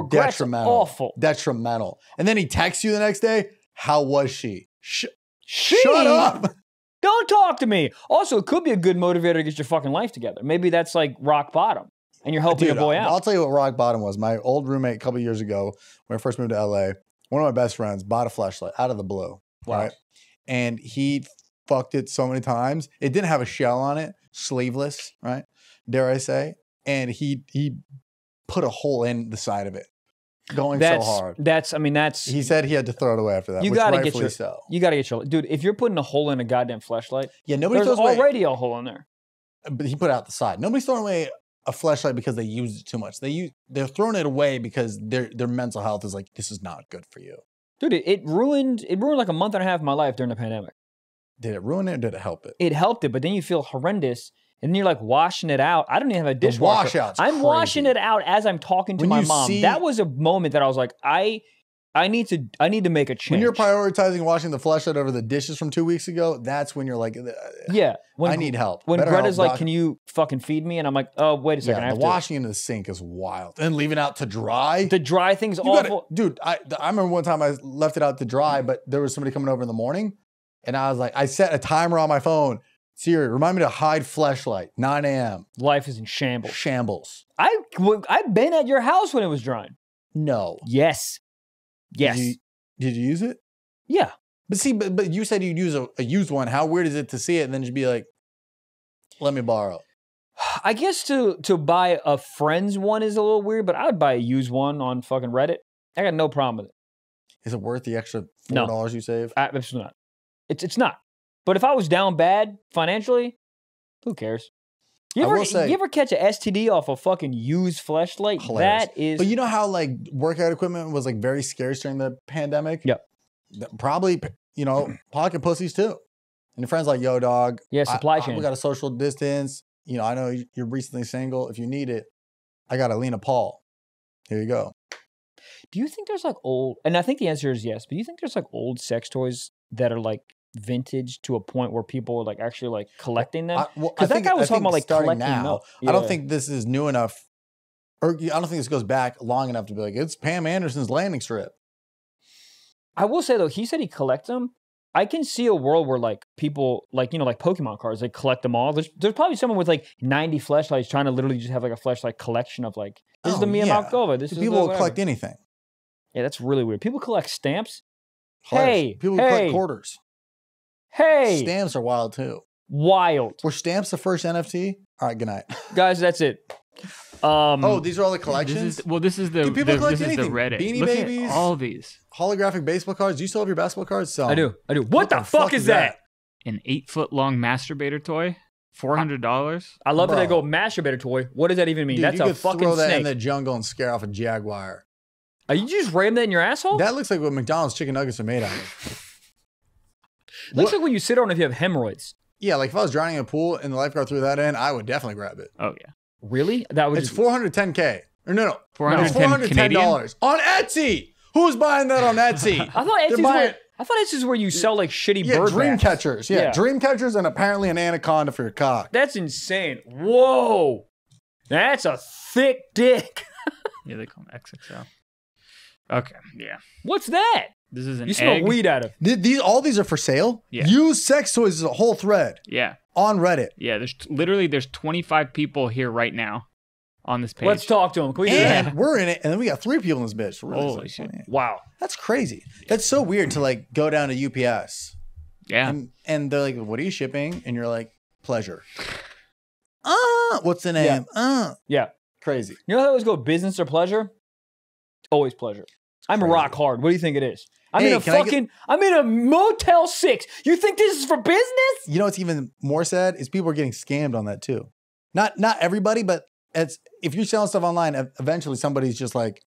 detrimental. Awful. Detrimental. And then he texts you the next day, how was she? Shut up! Don't talk to me. Also, it could be a good motivator to get your fucking life together. Maybe that's like rock bottom, and you're helping your boy out. I'll tell you what rock bottom was. My old roommate a couple years ago, when I first moved to LA, one of my best friends bought a fleshlight out of the blue. Wow. Right? And he fucked it so many times. It didn't have a shell on it, sleeveless, right? Dare I say? And he put a hole in the side of it. So hard. He said he had to throw it away after that. You gotta get your dude. If you're putting a hole in a goddamn fleshlight, there's already a hole in there. But he put it out the side. Nobody's throwing away a fleshlight because they used it too much. They're throwing it away because their mental health is like, this is not good for you. Dude, it ruined like a month and a half of my life during the pandemic. Did it ruin it or did it help it? It helped it, but then you feel horrendous. And then you're like washing it out. I don't even have a dishwasher. I'm washing it out as I'm talking to my mom. That was a moment that I was like, I need to make a change. When you're prioritizing washing the fleshlight over the dishes from 2 weeks ago, that's when you're like, yeah, I need help. When Greta's like, can you fucking feed me? And I'm like, oh, wait a second. Yeah, the washing into the sink is wild. And leaving it out to dry. The dry thing's awful. Dude, I remember one time I left it out to dry, but there was somebody coming over in the morning. And I was like, I set a timer on my phone. Siri, remind me to hide fleshlight. 9 a.m. Life is in shambles. Shambles. I've been at your house when it was drying. No. Yes. Yes. Did you use it? Yeah. But see, but you said you'd use a used one. How weird is it to see it and then just be like, let me borrow? I guess to buy a friend's one is a little weird, but I would buy a used one on fucking Reddit. I got no problem with it. Is it worth the extra $4 you save? Absolutely not. It's not. But if I was down bad financially, who cares? You ever catch an STD off a fucking used fleshlight? Hilarious. That is. But you know how like workout equipment was like very scarce during the pandemic? Yep. Probably, pocket pussies too. And your friend's like, yo, dog. Yeah, supply chain. We got a social distance. I know you're recently single. If you need it, I got Alina Paul. Here you go. Do you think there's like old, and I think the answer is yes, but do you think there's like old sex toys that are like vintage to a point where people are like actually like collecting them? Because that guy was talking about like collecting now. I don't think this is new enough, or I don't think this goes back long enough to be like, it's Pam Anderson's landing strip. I will say though, he said he collects them. I can see a world where like people like, like Pokemon cards, they collect them all. There's probably someone with like 90 fleshlights trying to literally just have like a fleshlight collection of like, this is the Miyamoto. This is people will collect anything. Yeah, that's really weird. People collect stamps. Hilarious. People collect quarters. Hey! Stamps are wild too. Wild. Were stamps the first NFT? All right, good night. Guys, that's it. These are all the collections? This is the Reddit. Beanie Babies. All these. Holographic baseball cards. Do you still have your basketball cards? I do. What the fuck is that? An 8-foot-long masturbator toy? $400? I love that they go masturbator toy. What does that even mean? Dude, that's a fucking throw that snake. in the jungle and scare off a jaguar. Are you just ram that in your asshole? That looks like what McDonald's chicken nuggets are made out of. Looks like when you sit on if you have hemorrhoids. Yeah, like if I was drowning in a pool and the lifeguard threw that in, I would definitely grab it. Oh yeah. Really? It's $410K. Or no, $410 on Etsy. Who's buying that on Etsy? I thought Etsy's is where you sell like shitty bird dream baths. catchers. Yeah, dream catchers and apparently an anaconda for your cock. That's insane. Whoa. That's a thick dick. Yeah, they call them XXL. Okay, yeah. What's that? This is an You smoke weed out of. All these are for sale? Yeah. Used sex toys is a whole thread. Yeah. On Reddit. Yeah, there's 25 people here right now. on this page. Let's talk to him. Can we do that? And we're in it, and then we got 3 people in this bitch. Really Holy shit. Wow. That's crazy. That's so weird to like go down to UPS. Yeah. And they're like, what are you shipping? And you're like, pleasure. What's the name? Yeah. Crazy. You know how I always go business or pleasure? Always pleasure. I'm crazy. rock hard. What do you think it is? I'm Hey, I'm in a Motel 6. You think this is for business? You know what's even more sad is people are getting scammed on that too. Not everybody, but if you're selling stuff online, eventually somebody's just like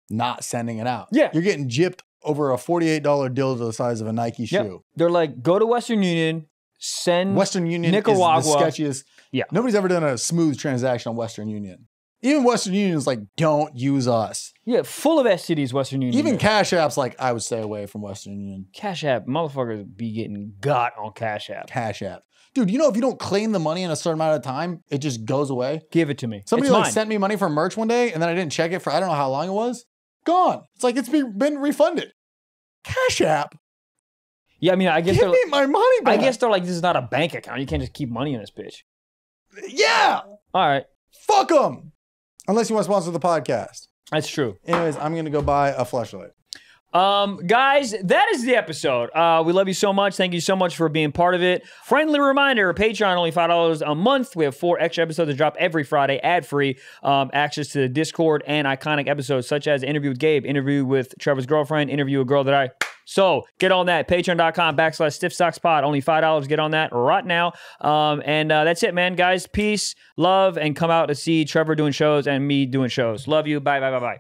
not sending it out. Yeah. You're getting gypped over a $48 dildo the size of a Nike shoe. Yep. They're like, go to Western Union, send Western Union Nicaragua. is the sketchiest. Yeah. Nobody's ever done a smooth transaction on Western Union. Even Western Union is like, don't use us. Yeah, full of STDs, Western Union. Even Cash App's like, I would stay away from Western Union. Cash App, motherfuckers be getting got on Cash App. Cash App. Dude, you know if you don't claim the money in a certain amount of time, it just goes away? Give it to me. Somebody It's like mine. sent me money for merch one day, and then I didn't check it for I don't know how long it was. Gone. It's like it's been refunded. Cash App. Yeah, I mean, I guess Give me my money back. I guess they're like, this is not a bank account. You can't just keep money in this bitch. Yeah. All right. Fuck them. Unless you want to sponsor the podcast. That's true. Anyways, I'm going to go buy a fleshlight. Guys, that is the episode. We love you so much. Thank you so much for being part of it. Friendly reminder, Patreon, only $5 a month. We have 4 extra episodes that drop every Friday, ad-free, access to the Discord, and iconic episodes such as interview with Gabe, interview with Trevor's girlfriend, interview with a girl that I... So get on that, patreon.com/stiffsockspod, only $5. Get on that right now. And that's it, man. Guys, peace, love, and come out to see Trevor doing shows and me doing shows. Love you. Bye, bye, bye, bye.